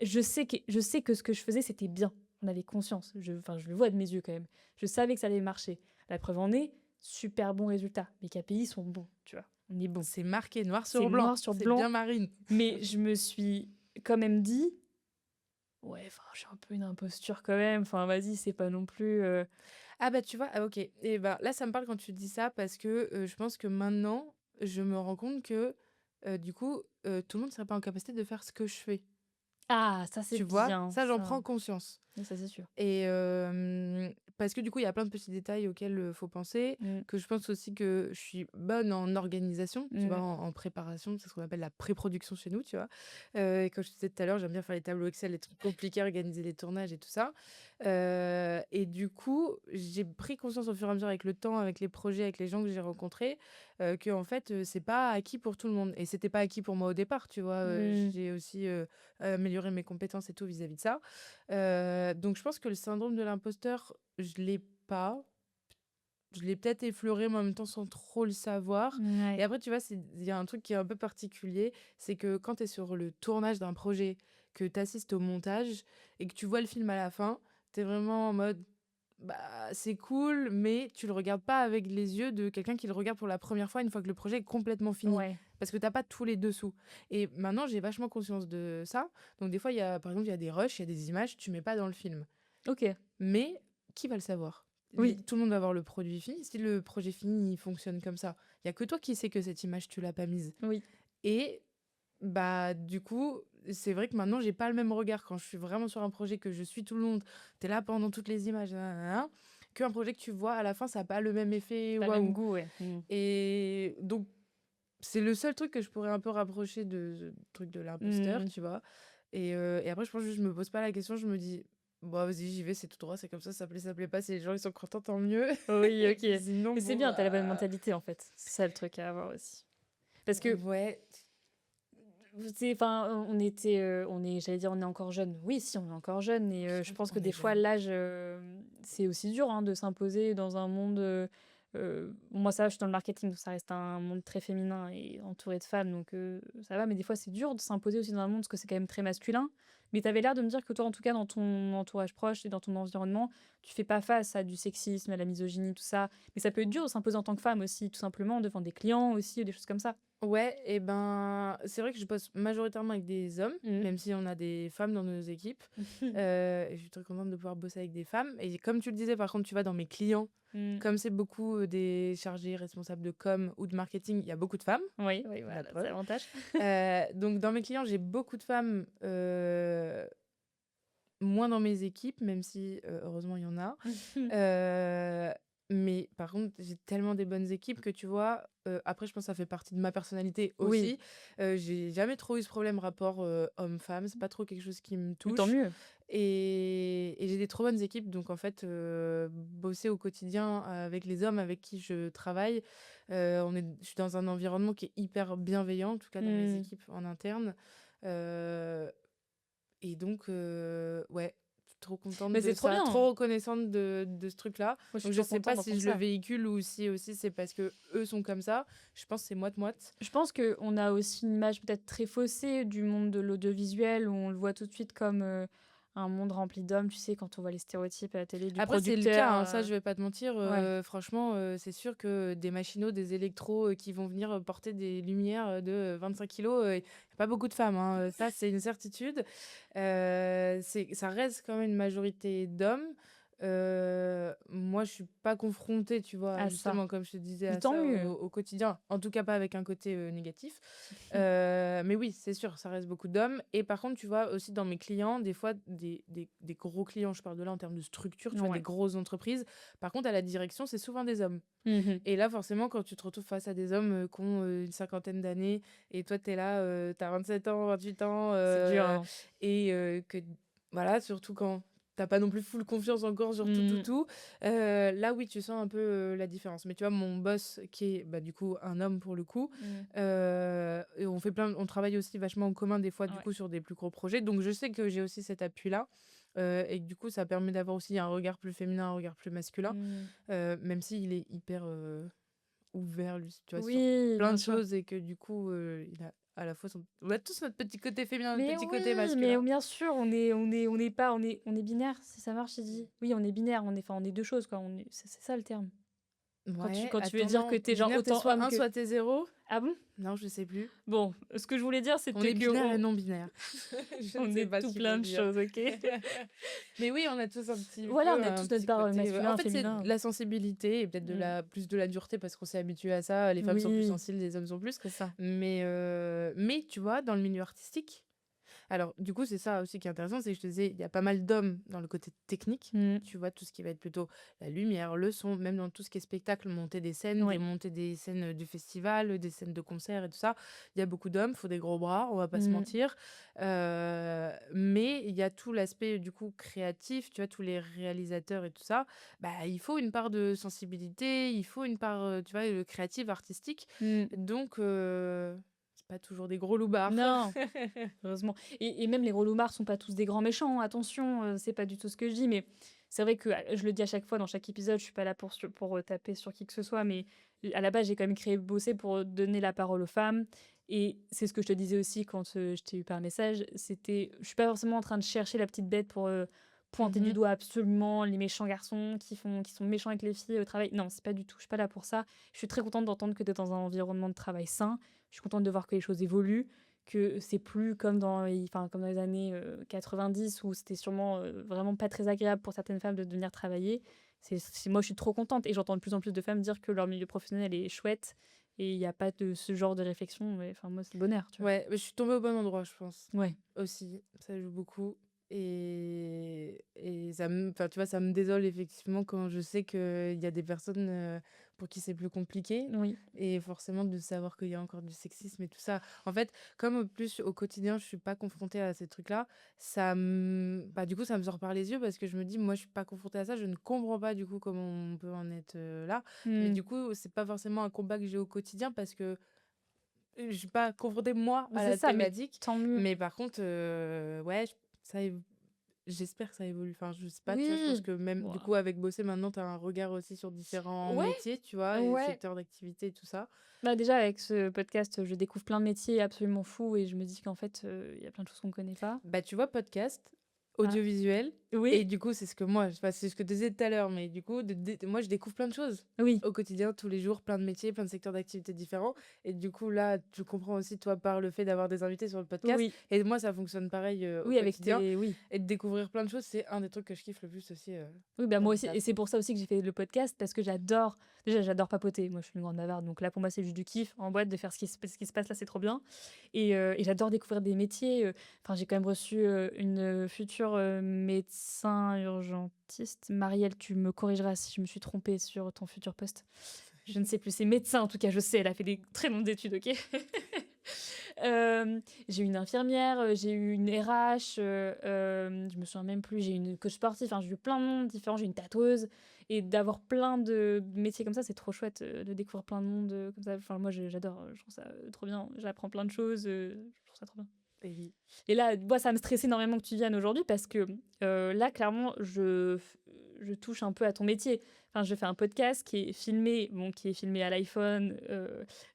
Je sais que ce que je faisais, c'était bien. J'en avais conscience. Enfin, je le vois de mes yeux quand même. Je savais que ça allait marcher. La preuve en est, super bon résultat. Mes KPI sont bons, tu vois? On est bon. C'est marqué noir C'est sur blanc. noir sur C'est bien blanc, Marine. mais je me suis quand même dit: «Ouais, enfin, je suis un peu une imposture quand même. Enfin, vas-y, c'est pas non plus, Ah bah, tu vois? Ah OK et ben, là, ça me parle quand tu dis ça parce que, je pense que maintenant, je me rends compte que, du coup, tout le monde ne serait pas en capacité de faire ce que je fais. Ah, ça, c'est Tu vois? bien, Ça, j'en ça. prends conscience. Oui, ça, c'est sûr. Et parce que du coup, il y a plein de petits détails auxquels, faut penser, Mmh. que je pense aussi que je suis bonne en organisation, tu vois? Mmh. En préparation, c'est ce qu'on appelle la pré-production chez nous, tu vois? Et comme je te disais tout à l'heure, j'aime bien faire les tableaux Excel, les trucs compliqués, organiser les tournages et tout ça. Et du coup, j'ai pris conscience au fur et à mesure avec le temps, avec les projets, avec les gens que j'ai rencontrés, qu'en fait, c'est pas acquis pour tout le monde et c'était pas acquis pour moi au départ, tu vois? Mmh. J'ai aussi, amélioré mes compétences et tout vis-à-vis de ça. Donc je pense que le syndrome de l'imposteur, je l'ai pas. Je l'ai peut-être effleuré, mais en même temps sans trop le savoir. Et Ouais. après, tu vois, il y a un truc qui est un peu particulier, c'est que quand tu es sur le tournage d'un projet, que tu assistes au montage et que tu vois le film à la fin, tu es vraiment en mode, bah, c'est cool, mais tu le regardes pas avec les yeux de quelqu'un qui le regarde pour la première fois une fois que le projet est complètement fini. Ouais. Parce que t'as pas tous les dessous. Et maintenant, j'ai vachement conscience de ça. Donc, des fois, par exemple, il y a des rushs, il y a des images, tu mets pas dans le film. OK. Mais qui va le savoir? Oui. Tout le monde va voir le produit fini. Si le projet fini, il fonctionne comme ça, il y a que toi qui sais que cette image, tu l'as pas mise. Oui. Et bah, du coup, c'est vrai que maintenant, j'ai pas le même regard quand je suis vraiment sur un projet que je suis tout le long, tu es là pendant toutes les images, nin, qu'un projet que tu vois à la fin, ça a pas le même effet Pas le même waouh. goût, ouais. Mmh. Et donc, c'est le seul truc que je pourrais un peu rapprocher de truc de l'imposteur, Mmh. tu vois? Et après, je pense juste, je me pose pas la question, je me dis: «Bah, vas-y, j'y vais, c'est tout droit, c'est comme ça plaît pas, si les gens ils sont contents, tant mieux». Oui, OK. Sinon, Mais c'est bon, bien, tu as la bonne bah, mentalité, en fait. C'est ça le truc à avoir aussi. Parce que ouais, enfin, j'allais dire, on est encore jeune. Oui, si, on est encore jeune et je je pense pense que qu'on est des fois, jeune. l'âge, c'est aussi dur, hein, de s'imposer dans un monde, moi, ça va, je suis dans le marketing, donc ça reste un monde très féminin et entouré de femmes, donc ça va. Mais des fois, c'est dur de s'imposer aussi dans un monde parce que c'est quand même très masculin. Mais tu avais l'air de me dire que toi, en tout cas, dans ton entourage proche et dans ton environnement, tu fais pas face à du sexisme, à la misogynie, tout ça. Mais ça peut être dur de s'imposer en tant que femme aussi, tout simplement, devant des clients aussi, ou des choses comme ça. Ouais et ben, c'est vrai que je bosse majoritairement avec des hommes, Mmh. même si on a des femmes dans nos équipes, et je suis très contente de pouvoir bosser avec des femmes et comme tu le disais, par contre, tu vois, dans mes clients, Mmh. comme c'est beaucoup, des chargés responsables de com ou de marketing, il y a beaucoup de femmes, Oui, oui, la voilà, c'est preuve. l'avantage. Donc dans mes clients, j'ai beaucoup de femmes, moins dans mes équipes, même si, heureusement il y en a. Mais par contre, j'ai tellement des bonnes équipes que tu vois, après je pense que ça fait partie de ma personnalité Oui, aussi. J'ai jamais trop eu ce problème rapport, homme-femme, c'est pas trop quelque chose qui me tant touche mieux. et j'ai des trop bonnes équipes donc en fait, bosser au quotidien avec les hommes avec qui je travaille, je suis dans un environnement qui est hyper bienveillant, en tout cas dans mes Mmh. équipes en interne, heu et donc ouais, je suis trop contente Mais de c'est trop ça, bien! trop reconnaissante de ce truc-là. Moi, je suis Donc je trop sais contente pas si d'entendre je le ça. véhicule ou si aussi c'est parce que eux sont comme ça. Je pense que c'est moite-moite. Je pense qu'on a aussi une image peut-être très faussée du monde de l'audiovisuel, où on le voit tout de suite comme, un monde rempli d'hommes, tu sais, quand on voit les stéréotypes à la télé du Après c'est le cas, producteur, hein, ça je vais pas te mentir, ouais. franchement, c'est sûr que des machinos, des électros, qui vont venir, porter des lumières, de 25 kilos, il y a pas beaucoup de femmes, hein, ça c'est une certitude. Ça reste quand même une majorité d'hommes. Moi je suis pas confrontée, tu vois, À ça. justement comme je te disais Mais à tant ça mieux! au quotidien, en tout cas pas avec un côté, négatif. Mais oui, c'est sûr, ça reste beaucoup d'hommes et par contre, tu vois, aussi dans mes clients, des fois des gros clients, je parle de là en termes de structure, tu vois, des Ouais. grosses entreprises. Par contre, à la direction, c'est souvent des hommes Mmh. et là, forcément, quand tu te retrouves face à des hommes, qui ont, une cinquantaine d'années et toi, tu es là, tu as 27 ans, 28 ans, C'est dur, hein. et que voilà, surtout quand tu pas non plus full confiance encore sur tout, tout, Mmh. tout, là, oui, tu sens un peu, la différence. Mais tu vois, mon boss qui est, bah, du coup, un homme pour le coup, Mmh. et on travaille aussi vachement en commun des fois, du Ouais. coup, sur des plus gros projets. Donc je sais que j'ai aussi cet appui-là, et que du coup, ça permet d'avoir aussi un regard plus féminin, un regard plus masculin, Mmh. même s'il est hyper, ouvert, lui, tu vois, sur Oui, plein bien de sûr. choses et que du coup, il a à la fois son on a tous notre petit côté féminin, notre Mais petit côté oui, mais masculin. bien sûr, on n'est pas on est binaire, si ça marche, j'ai dit? Oui, on est binaire, on est 2 choses, quoi, on est c'est ça le terme. Ouais, Quand tu veux attends, dire que non, tu es genre binaire, tu autant soit homme un que soit tu 0. ah bon? Non, je sais plus. Bon, ce que je voulais dire, On c'était est binaire et qu'on non binaire. Je ne on sais est pas ce tout qu'il plein veut de dire. choses, OK? Mais oui, on a tous un petit Voilà, peu on a un tous notre petit part, côté, en masculin, fait, c'est de féminin. la sensibilité et peut-être Mmh. plus de la dureté parce qu'on s'est habitué à ça. Les femmes sont plus Oui, sensibles, les hommes sont plus. c'est ça. Mais tu vois, dans le milieu artistique, alors, du coup, c'est ça aussi qui est intéressant, c'est que je te disais, il y a pas mal d'hommes dans le côté technique. Mmh. Tu vois, tout ce qui va être plutôt la lumière, le son, même dans tout ce qui est spectacle, Oui. monter des scènes du festival, des scènes de concert et tout ça. Il y a beaucoup d'hommes, faut des gros bras, on va pas se Mmh. mentir. Mais il y a tout l'aspect, du coup, créatif, tu vois, tous les réalisateurs et tout ça. Bah, il faut une part de sensibilité, il faut une part, tu vois, créative, artistique. Mmh. Donc, c'est pas toujours des gros loupards. Non, heureusement et même les gros loupards sont pas tous des grands méchants, attention, c'est pas du tout ce que je dis, mais c'est vrai que, je le dis à chaque fois dans chaque épisode, je suis pas là pour taper sur qui que ce soit, mais à la base, j'ai quand même créé Bosser pour donner la parole aux femmes et c'est ce que je te disais aussi quand, je t'ai eu par message, c'était je suis pas forcément en train de chercher la petite bête pour, pointer du Mmh. doigt absolument les méchants garçons qui sont méchants avec les filles au travail. Non, c'est pas du tout, je suis pas là pour ça. Je suis très contente d'entendre que tu es dans un environnement de travail sain. Je suis contente de voir que les choses évoluent, que c'est plus comme comme dans les années 90 où c'était sûrement vraiment pas très agréable pour certaines femmes de venir travailler. Moi, je suis trop contente et j'entends de plus en plus de femmes dire que leur milieu professionnel est chouette et il n'y a pas de ce genre de réflexion. Mais, enfin, moi, c'est le bonheur, tu vois. Ouais, mais je suis tombée au bon endroit, je pense. Ouais. Aussi, ça joue beaucoup. Et enfin, tu vois, ça me désole effectivement quand je sais qu'il y a des personnes pour qui c'est plus compliqué. Oui. Et forcément, de savoir qu'il y a encore du sexisme et tout ça. En fait, comme plus au quotidien, je suis pas confrontée à ces trucs-là, bah, du coup, ça me sort par les yeux parce que je me dis, moi, je suis pas confrontée à ça, je ne comprends pas du coup comment on peut en être là. Mais Hmm. du coup, c'est pas forcément un combat que j'ai au quotidien parce que je suis pas confrontée, moi, Mais à c'est la ça, mais thématique, tant mieux. mais par contre, ouais, ça év j'espère que ça évolue. Enfin, je sais pas, tu vois? Je pense Oui. que même, du Ouah. coup, avec bosser maintenant, tu as un regard aussi sur différents Ouais, métiers, tu vois? Et ouais. secteurs d'activité et tout ça. Bah déjà, avec ce podcast, je découvre plein de métiers absolument fous et je me dis qu'en fait, il y a plein de choses qu'on ne connaît pas. Bah, tu vois, podcast, Ah, audiovisuel oui, et du coup, c'est ce que moi enfin, c'est ce que tu disais tout à l'heure, mais du coup, moi, je découvre plein de choses oui, au quotidien, tous les jours, plein de métiers, plein de secteurs d'activité différents et du coup, là, tu comprends aussi, toi, par le fait d'avoir des invités sur le podcast oui, et moi, ça fonctionne pareil, au oui, avec quotidien tes oui. et de découvrir plein de choses, c'est un des trucs que je kiffe le plus aussi, Oui, bah, dans moi mon aussi et taf. c'est pour ça aussi que j'ai fait le podcast parce que j'adore papoter. Moi, je suis une grande bavarde, donc là, pour moi, c'est juste du kiff en boîte de faire ce qui se passe là, c'est trop bien et j'adore découvrir des métiers, enfin, j'ai quand même reçu, une, future, médecin urgentiste. Marielle, tu me corrigeras si je me suis trompée sur ton futur poste. Je ne sais plus, c'est médecin en tout cas, je sais, elle a fait des très longues études, OK? J'ai eu une infirmière, j'ai eu une RH, je me souviens même plus, j'ai eu une coach sportive, enfin j'ai eu plein de monde différents, j'ai eu une tatoueuse et d'avoir plein de métiers comme ça, c'est trop chouette, de découvrir plein de monde, comme ça. Enfin moi j'adore, je trouve ça, trop bien. J'apprends plein de choses, je trouve ça trop bien. Et oui. Et là, moi, ça me stressait énormément que tu viennes aujourd'hui parce que là, clairement, je touche un peu à ton métier. Enfin, je fais un podcast qui est filmé, bon, qui est filmé à l'iPhone.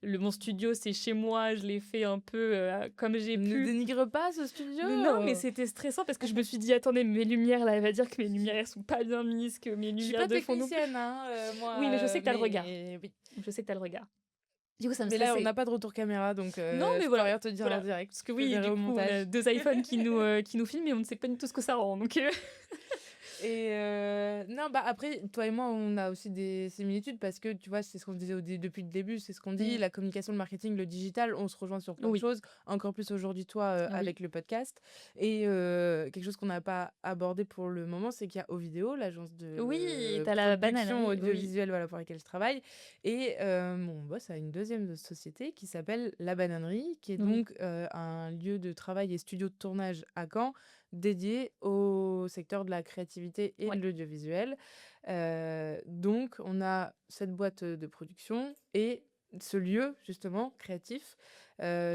Mon studio, c'est chez moi. Je l'ai fait un peu comme j'ai Ne pu. dénigre pas ce studio. Mais non, mais c'était stressant parce que je me suis dit, attendez, mes lumières, là, elle va dire que mes lumières, elles sont pas bien mises, que mes Je suis lumières pas de fond non plus. technicienne, hein, moi. Oui, mais je sais que t'as le regard. Oui. Je sais que t'as le regard. Du coup, ça me Mais là, on stressait. n'a pas de retour caméra, donc Non, mais je peux voilà. rien te dire Voilà. en direct. Parce que Je oui, verrai du au coup, on a montage. 2 iPhones qui nous filment et on ne sait pas du tout ce que ça rend. Donc, Et non, bah après, toi et moi, on a aussi des similitudes parce que tu vois, c'est ce qu'on disait depuis le début, c'est ce qu'on dit, la communication, le marketing, le digital, on se rejoint sur plein de oui. choses, encore plus aujourd'hui, toi, Oui. avec le podcast. Et quelque chose qu'on n'a pas abordé pour le moment, c'est qu'il y a Ovidéo, l'agence de Oui, t'as la production bananerie, oui. audiovisuelle voilà, pour laquelle je travaille. Et mon boss a une deuxième société qui s'appelle La Bananerie, qui est Oui. donc un lieu de travail et studio de tournage à Caen dédié au secteur de la créativité et Ouais. de l'audiovisuel. Donc, on a cette boîte de production et ce lieu, justement, créatif,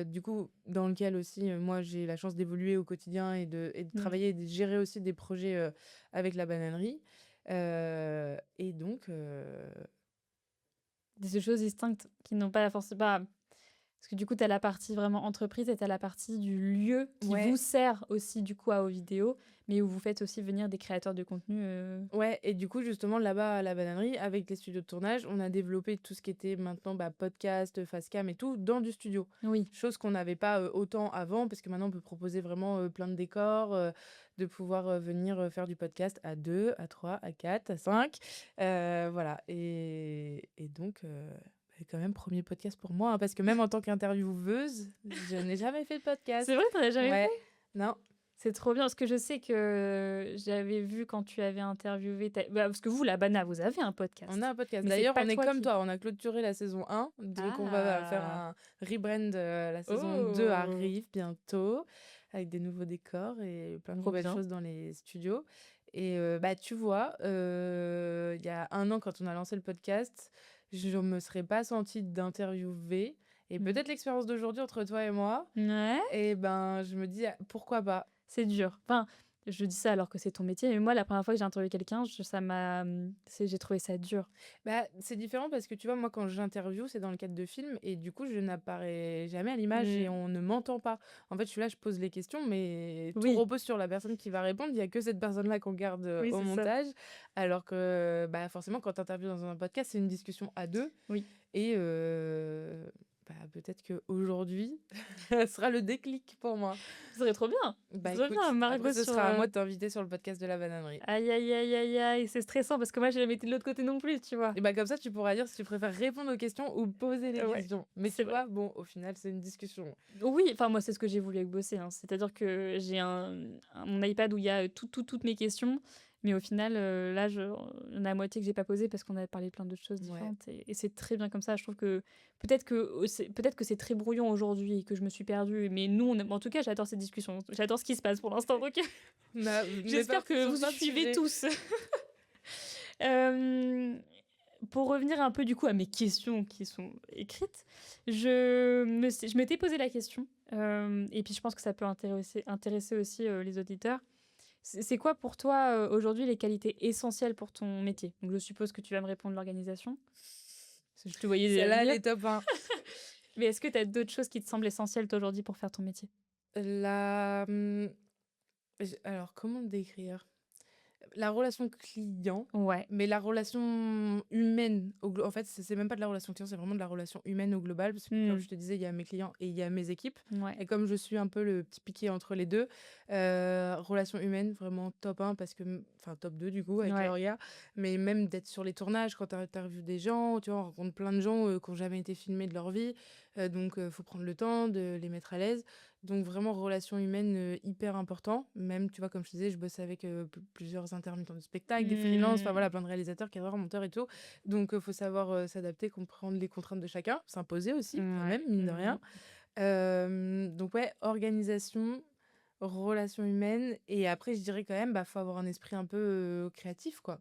du coup, dans lequel aussi, moi, j'ai la chance d'évoluer au quotidien et de travailler et de gérer aussi des projets avec la bananerie. Et donc, Des choses distinctes qui n'ont pas la force. Bah, parce que du coup, tu as la partie vraiment entreprise et tu as la partie du lieu qui Ouais. vous sert aussi du coup à aux vidéos, mais où vous faites aussi venir des créateurs de contenu. Ouais, et du coup, justement, là-bas, à la bananerie, avec les studios de tournage, on a développé tout ce qui était maintenant podcast, facecam et tout, dans du studio. Oui. Chose qu'on n'avait pas autant avant, parce que maintenant, on peut proposer vraiment plein de décors, de pouvoir venir faire du podcast à 2, à 3, à 4, à 5. Voilà. Et donc, quand même, premier podcast pour moi, hein, parce que même en tant qu'intervieweuse, je n'ai jamais fait de podcast. C'est vrai, t'en as jamais Ouais, fait? non. C'est trop bien, parce que je sais que j'avais vu quand tu avais interviewé. Parce que vous, la Bana, vous avez un podcast. On a un podcast. Mais c'est D'ailleurs, pas on est toi comme qui- toi, on a clôturé la saison 1, donc on va faire Ah. un rebrand. La saison 2 Oh. arrive bientôt, avec des nouveaux décors et plein de Trop nouvelles bien. choses dans les studios. Et bah, tu vois, il y a un an, quand on a lancé le podcast, je ne me serais pas sentie d'interviewer. Et peut-être l'expérience d'aujourd'hui entre toi et moi, Ouais. et ben, je me dis, pourquoi pas? C'est dur. Enfin, je dis ça alors que c'est ton métier, mais moi, la première fois que j'ai interviewé quelqu'un, j'ai trouvé ça dur. Bah, c'est différent parce que tu vois, moi, quand j'interviewe, c'est dans le cadre de films et du coup, je n'apparais jamais à l'image et on ne m'entend pas. En fait, je suis là, je pose les questions, mais tout Oui. repose sur la personne qui va répondre. Il n'y a que cette personne-là qu'on garde Oui, au c'est ça. montage. Alors que, bah, forcément, quand tu interviews dans un podcast, c'est une discussion à deux. Oui. Et bah, peut-être qu'aujourd'hui, ça sera le déclic pour moi. Ce serait trop bien. Bah, Ce serait écoute, bien, Margot après, ce sur, sera à moi de t'inviter sur le podcast de la bananerie. Aïe, aïe, aïe, aïe, aïe, c'est stressant parce que moi, j'ai jamais été de l'autre côté non plus, tu vois. Et bah comme ça, tu pourras dire si tu préfères répondre aux questions ou poser les Ouais, questions. Mais c'est tu vois, bon, au final, c'est une discussion. Oui, enfin, moi, c'est ce que j'ai voulu avec Bosser, hein. C'est-à-dire que j'ai mon iPad où il y a toutes mes questions, mais au final, là, il y en a la moitié que j'ai pas posé parce qu'on a parlé de plein d'autres choses Ouais. différentes et c'est très bien comme ça. Je trouve que peut-être que c'est très brouillon aujourd'hui et que je me suis perdue, mais nous, en tout cas, j'adore cette discussion. J'adore ce qui se passe pour l'instant, donc j'espère que vous suivez tous. Pour revenir un peu du coup à mes questions qui sont écrites, je m'étais posé la question, et puis je pense que ça peut intéresser aussi les auditeurs. C'est quoi pour toi aujourd'hui les qualités essentielles pour ton métier? Donc je suppose que tu vas me répondre l'organisation. Parce que je te voyais Celle-là, elle venir. est top 1. Mais est-ce que tu as d'autres choses qui te semblent essentielles toi, aujourd'hui pour faire ton métier? Alors, comment le décrire? La relation client, Ouais. mais la relation humaine. En fait, c'est même pas de la relation client, c'est vraiment de la relation humaine au global. Parce que, comme je te disais, il y a mes clients et il y a mes équipes. Ouais. Et comme je suis un peu le petit piqué entre les deux, relation humaine, vraiment top 1 parce que enfin top 2 du coup avec Ouais. l'orga, mais même d'être sur les tournages quand tu interviews des gens, tu vois, on rencontre plein de gens qui n'ont jamais été filmés de leur vie, donc faut prendre le temps de les mettre à l'aise. Donc vraiment relation humaine hyper important. Même, tu vois, comme je te disais, je bosse avec plusieurs intermittents de spectacle, des freelances, enfin Mmh. voilà, plein de réalisateurs, cadreurs, monteurs et tout. Donc faut savoir s'adapter, comprendre les contraintes de chacun, s'imposer aussi quand Ouais. même, mine de rien. Donc ouais, organisation, relations humaines et après je dirais quand même, bah, faut avoir un esprit un peu, créatif quoi,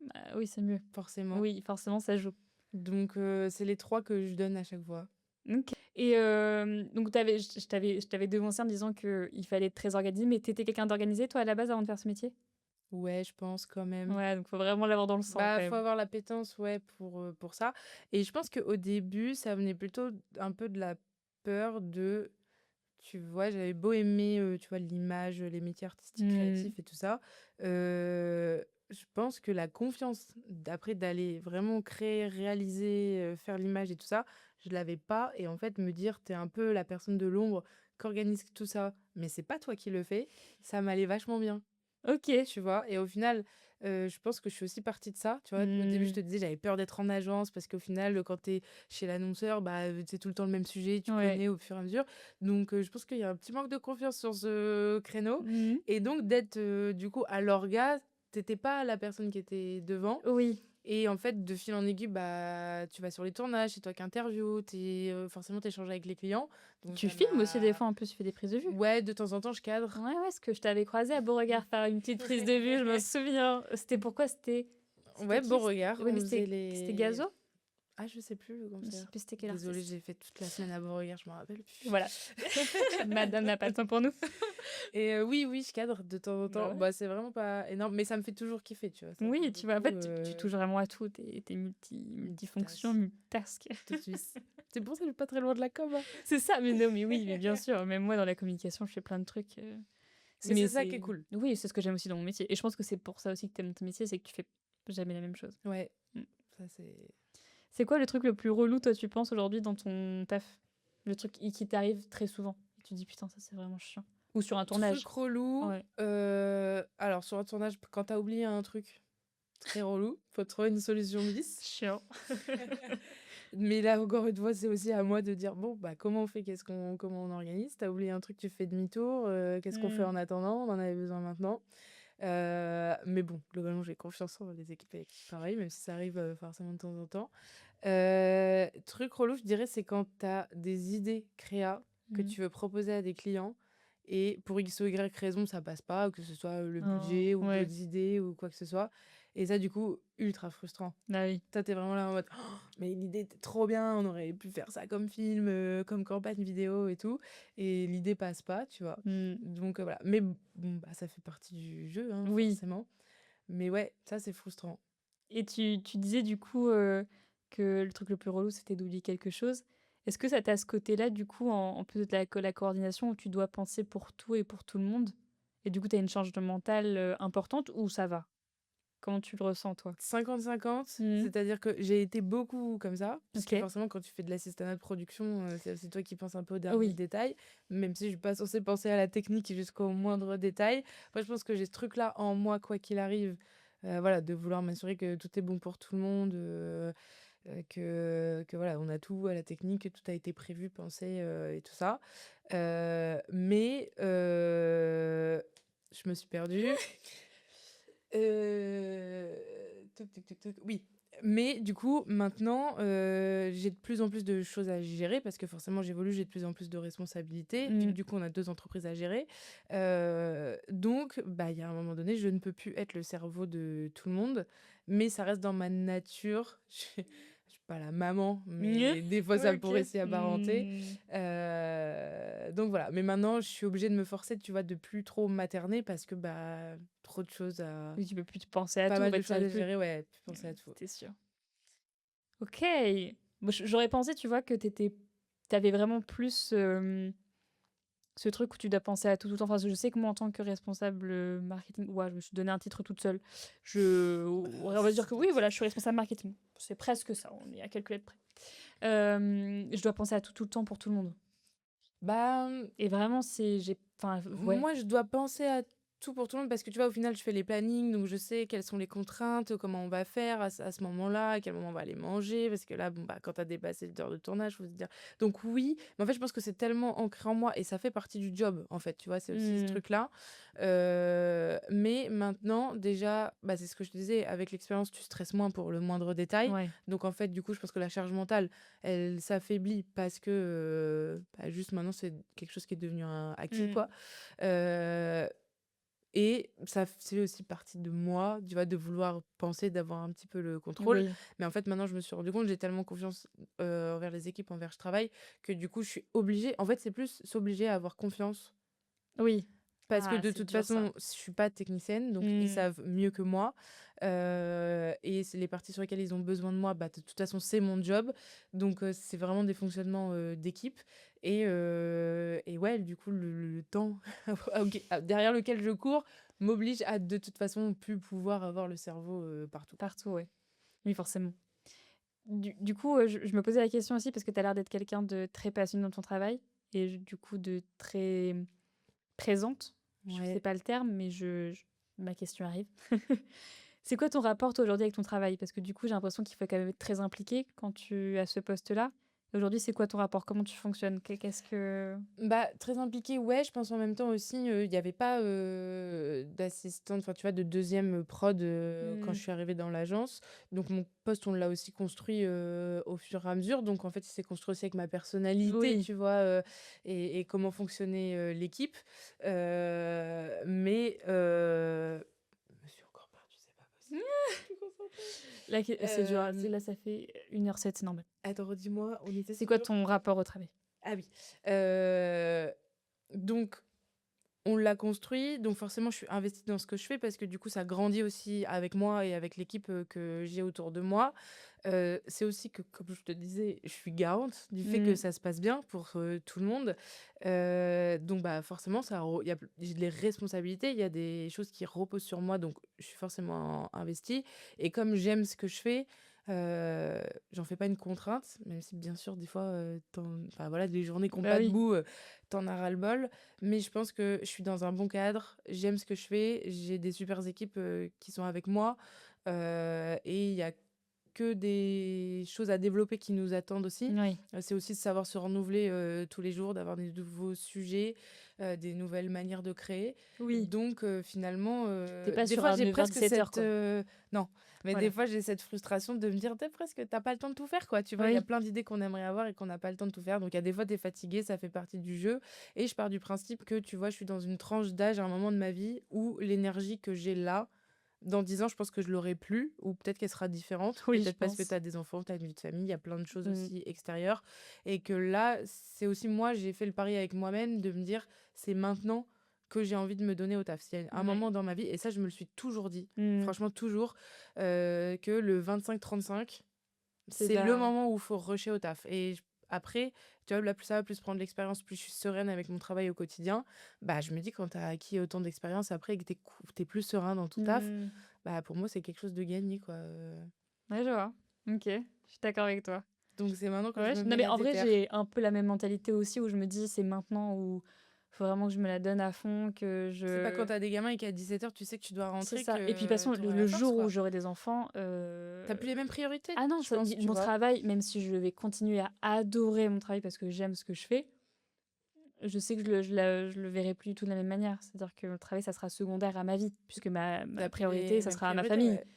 Bah, oui, c'est mieux. forcément. Oui, forcément, ça joue. Donc c'est les 3 que je donne à chaque fois. OK et donc je t'avais devancé en me disant qu'il fallait être très organisé, mais tu étais quelqu'un d'organisé toi à la base avant de faire ce métier? Ouais, je pense quand même. Ouais, donc faut vraiment l'avoir dans le sang Bah, quand faut même. avoir l'appétence, ouais, pour ça et je pense qu'au début, ça venait plutôt un peu de la peur de tu vois, j'avais beau aimer, tu vois, l'image, les métiers artistiques, Mmh. créatifs et tout ça, je pense que la confiance d'après d'aller vraiment créer, réaliser, faire l'image et tout ça, je l'avais pas et en fait, me dire: «Tu es un peu la personne de l'ombre qui organise tout ça, mais c'est pas toi qui le fais», ça m'allait vachement bien. OK. Tu vois? Et au final, je pense que je suis aussi partie de ça, tu vois? Au début, je Mmh. te disais, j'avais peur d'être en agence parce qu'au final, quand tu es chez l'annonceur, bah, c'est tout le temps le même sujet, tu Ouais. connais au fur et à mesure. Donc je pense qu'il y a un petit manque de confiance sur ce créneau Mmh. et donc d'être, du coup, à l'orga, tu pas la personne qui était devant Oui. et en fait, de fil en aiguille, bah, tu vas sur les tournages, c'est toi qui interviews, forcément, tu échanges avec les clients. Donc Tu ça filmes aussi des m'a fois en plus, tu fais des prises de vue? ouais, de temps en temps, je cadre. Ouais, ouais, parce que je t'avais croisé à Beauregard faire une petite prise de vue, je me souviens. C'était pourquoi? C'était Ouais, qui? Beauregard, Oui, mais on faisait c'était les Gazo? ah, je sais plus comment Je c'est. sais plus c'était quel Désolée, artiste. j'ai fait toute la semaine à Beauregard, je m'en rappelle plus. Voilà. Madame n'a pas le temps pour nous. Et oui, oui, je cadre de temps en Bah temps. ouais. Bah, c'est vraiment pas énorme, mais ça me fait toujours kiffer, tu vois? Ça pour Oui, le tu vois, en coup, fait, tu touches vraiment à tout, tu es multifonction, multitâche, multitask. couteau suisse. C'est pour ça que je suis pas très loin de la com, hein. C'est ça, mais non, mais oui, mais bien sûr, même moi dans la communication, je fais plein de trucs, Mais mais c'est ça qui est c'est cool. oui, c'est ce que j'aime aussi dans mon métier et je pense que c'est pour ça aussi que tu aimes ton métier, c'est que tu fais jamais la même chose. Ouais, Mmh. ça c'est C'est quoi le truc le plus relou, toi, tu penses aujourd'hui dans ton taf? Le truc qui t'arrive très souvent et tu te dis: «Putain, ça, c'est vraiment chiant» ou sur un truc tournage? relou, Ouais. alors sur un tournage, quand tu as oublié un truc très relou, faut trouver une solution bis. Chiant. Mais là, encore une fois, c'est aussi à moi de dire: «Bon, bah, comment on fait? Comment on organise? Tu oublié un truc, tu fais demi-tour, qu'est-ce qu'on fait Mmh. en attendant? On en avait besoin maintenant». Mais bon, globalement, j'ai confiance en les équipes avec qui je travaille, même si ça arrive, forcément de temps en temps. Truc relou, je dirais, c'est quand tu as des idées créa que Mmh. tu veux proposer à des clients et pour X ou Y raison, ça passe pas, que ce soit, le Oh, budget ou ouais. d'autres idées ou quoi que ce soit et ça, du coup, ultra frustrant. Bah oui. Toi, tu vraiment là en mode: «Oh, mais l'idée était trop bien, on aurait pu faire ça comme film, comme campagne vidéo et tout» et l'idée passe pas, tu vois? Mmh. Donc voilà. Mais bon, bah, ça fait partie du jeu, hein, Oui forcément. Mais ouais, ça, c'est frustrant. et tu disais du coup, que le truc le plus relou, c'était d'oublier quelque chose. Est-ce que ça t'a ce côté-là, du coup, en plus de la coordination où tu dois penser pour tout et pour tout le monde et du coup, tu as une charge de mental, importante ou ça va? Comment tu le ressens, toi? 50-50, Mmh. c'est-à-dire que j'ai été beaucoup comme ça, puisque OK. forcément, quand tu fais de l'assistanat de production, c'est aussi toi qui penses un peu au dernier Oui. détail, même si je suis pas censée penser à la technique jusqu'au moindre détail. Moi, je pense que j'ai ce truc-là en moi, quoi qu'il arrive, voilà, de vouloir m'assurer que tout est bon pour tout le monde, que voilà, on a tout à la technique, que tout a été prévu, pensé, et tout ça. Mais je me suis perdue. Toc toc toc toc. Oui, mais du coup, maintenant, j'ai de plus en plus de choses à gérer parce que forcément j'évolue, j'ai de plus en plus de responsabilités. Puis Mmh. du coup, on a 2 entreprises à gérer. Donc bah, il y a un moment donné, je ne peux plus être le cerveau de tout le monde, mais ça reste dans ma nature. Je suis pas la maman, mais des fois ça pourrait OK. s'y apparenter. Mmh. Donc voilà, mais maintenant je suis obligée de me forcer, tu vois, de plus trop materner parce que, bah, trop de choses à Oui, tu peux plus te penser à pas tout, en mal de fait, tu choses arrives à plus. gérer, ouais, plus penser à tout. C'était sûr. OK. Moi, j'aurais pensé, tu vois, que t'avais vraiment plus, ce truc où tu dois penser à tout, tout le temps. Enfin, parce que je sais que moi, en tant que responsable, marketing, ouah, je me suis donné un titre toute seule. Ouais, on va dire que oui, voilà, je suis responsable marketing. C'est presque ça, on est à quelques lettres près. Je dois penser à tout, tout le temps pour tout le monde Bah, et vraiment, c'est j'ai enfin, ouais. moi, je dois penser à tout pour tout le monde parce que tu vois, au final, je fais les plannings, donc je sais quelles sont les contraintes, comment on va faire à ce moment-là, à quel moment on va aller manger, parce que là, bon, bah, quand tu as dépassé l'heure de tournage, faut se dire. Donc oui, mais en fait, je pense que c'est tellement ancré en moi et ça fait partie du job, en fait, tu vois, c'est aussi ce Mmh. truc-là. Mais maintenant, déjà, bah, c'est ce que je te disais, avec l'expérience, tu stresses moins pour le moindre détail. Ouais. Donc en fait, du coup, je pense que la charge mentale, elle s'affaiblit parce que bah, juste maintenant, c'est quelque chose qui est devenu acquis, Mmh. quoi. Euh, et ça fait aussi partie de moi, tu vois, de vouloir penser, d'avoir un petit peu le contrôle. Oui. Mais en fait, maintenant, je me suis rendu compte, j'ai tellement confiance envers les équipes, envers je travaille, que du coup, je suis obligée. En fait, c'est plus s'obliger à avoir confiance. Oui. Parce que Ah, de c'est toute dur ça. façon, je suis pas technicienne, donc ils Mmh. savent mieux que moi. Et c'est les parties sur lesquelles ils ont besoin de moi, bah, de toute façon, c'est mon job. Donc, c'est vraiment des fonctionnements d'équipe. Et ouais, du coup, le temps derrière lequel je cours m'oblige à de toute façon plus pouvoir avoir le cerveau partout. Partout, ouais. Oui, forcément. Du coup, je me posais la question aussi parce que tu as l'air d'être quelqu'un de très passionné dans ton travail et du coup de très présente. Je sais Ouais. pas le terme, mais ma question arrive. C'est quoi ton rapport toi aujourd'hui avec ton travail? Parce que du coup, j'ai l'impression qu'il faut quand même être très impliqué quand tu as ce poste-là. Aujourd'hui, c'est quoi ton rapport? Comment tu fonctionnes? Qu'est-ce que Bah, très impliquée, ouais, je pense en même temps aussi, il y avait pas, d'assistante, enfin, tu vois, de deuxième prod, quand Mmh. je suis arrivée dans l'agence. Donc mon poste, on l'a aussi construit, au fur et à mesure. Donc en fait, il s'est construit aussi avec ma personnalité, Oui. tu vois, et comment fonctionnait, l'équipe. Je me suis encore perdue, c'est pas possible. Je suis plus concentrée. Là, c'est dur, hein. Hem, Là, ça fait 1h07, c'est normal. attends, redis-moi, on était C'est quoi sur? ton rapport au travail? Ah oui, heu, donc on l'a construit, donc forcément, je suis investie dans ce que je fais parce que du coup, ça grandit aussi avec moi et avec l'équipe que j'ai autour de moi. C'est aussi que, comme je te disais, je suis garante du fait que Mmh. ça se passe bien pour tout le monde. Donc, bah, forcément, j'ai des responsabilités, il y a des choses qui reposent sur moi, donc je suis forcément investie. Et comme j'aime ce que je fais, j'en fais pas une contrainte, même si bien sûr, des fois, enfin, voilà, des journées qui n'ont Bah pas de oui. goût, t'en as ras-le-bol. Mais je pense que je suis dans un bon cadre, j'aime ce que je fais, j'ai des super équipes qui sont avec moi et il y a que des choses à développer qui nous attendent aussi. Oui. C'est aussi de savoir se renouveler tous les jours, d'avoir des nouveaux sujets, des nouvelles manières de créer. Oui. Donc finalement, Tu pas des sur fois un j'ai 9h, presque 17h, cette... quoi. non, mais des Voilà. fois j'ai cette frustration de me dire, t'as pas le temps de tout faire, quoi. Tu vois, il y a Oui. plein d'idées qu'on aimerait avoir et qu'on n'a pas le temps de tout faire. Donc il y a des fois, t'es fatigué, ça fait partie du jeu. Et je pars du principe que, tu vois, je suis dans une tranche d'âge à un moment de ma vie où l'énergie que j'ai là, dans 10 ans, je pense que je l'aurai plus, ou peut-être qu'elle sera différente. Oui, je Peut-être parce que tu pense. as des enfants, tu as une vie de famille, il y a plein de choses Mmh. aussi extérieures. Et que là, c'est aussi moi, j'ai fait le pari avec moi-même de me dire, c'est maintenant que j'ai envie de me donner au taf. Il y a un Ouais. moment dans ma vie, et ça, je me le suis toujours dit, Mmh. franchement, toujours, que le 25-35, C'est c'est le là. moment où il faut rusher au taf. Après, tu vois, là, plus ça va, plus prendre de l'expérience, plus je suis sereine avec mon travail au quotidien. Bah, je me dis, quand tu as acquis autant d'expérience après et que tu es plus serein dans tout taf, Mmh. bah, pour moi, c'est quelque chose de gagné, quoi. Ouais, je vois. OK, je suis d'accord avec toi. Donc c'est maintenant que je Ouais, me non, mets mais la en vrai, déterre. j'ai un peu la même mentalité aussi où je me dis: «C'est maintenant où faut vraiment que je me la donne à fond, que C'est pas quand je» tu as des gamins et qu'à 17h, tu sais que tu dois c'est rentrer ça. Et puis, de toute que façon, tu le auras la force, jour où quoi. j'aurai des enfants, Tu plus les mêmes priorités, ah non, je pense, tu mon vois. travail, même si je vais continuer à adorer mon travail parce que j'aime ce que je fais, je sais que je le verrai plus du tout de la même manière. C'est-à-dire que le travail, ça sera secondaire à ma vie puisque ma Tu plus priorité, les ça mêmes sera ma priorités, famille. ouais.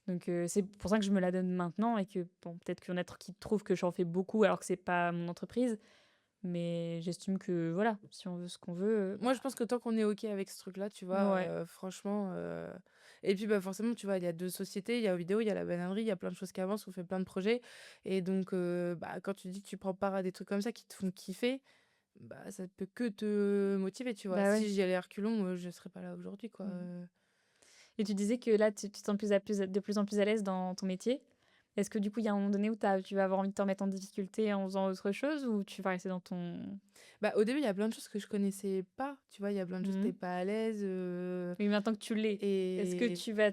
Donc c'est pour ça que je me la donne maintenant et que bon, peut-être qu'il y en a qui trouvent que j'en fais beaucoup alors que c'est pas mon entreprise, mais j'estime que voilà, si on veut ce qu'on veut, Moi, je pense que tant qu'on est OK avec ce truc-là, tu vois, ouais. franchement, et puis, bah, forcément, tu vois, il y a 2 sociétés, il y a Vidéo, il y a la banannerie, il y a plein de choses qui avancent, on fait plein de projets et donc bah, quand tu dis que tu prends part à des trucs comme ça qui te font kiffer, bah, ça peut que te motiver, tu vois? Bah ouais. Si j'y allais à reculons, je serais pas là aujourd'hui, quoi, Mmh. Et tu disais que là, tu te sens de plus en plus à l'aise dans ton métier. Est-ce que du coup, il y a un moment donné où tu vas avoir envie de te remettre en difficulté en faisant autre chose ou tu vas rester dans ton Bah, au début, il y a plein de choses que je connaissais pas, tu vois? Il y a plein de choses, mmh. tu pas à l'aise, Oui, maintenant que tu l'es, est-ce que et tu vas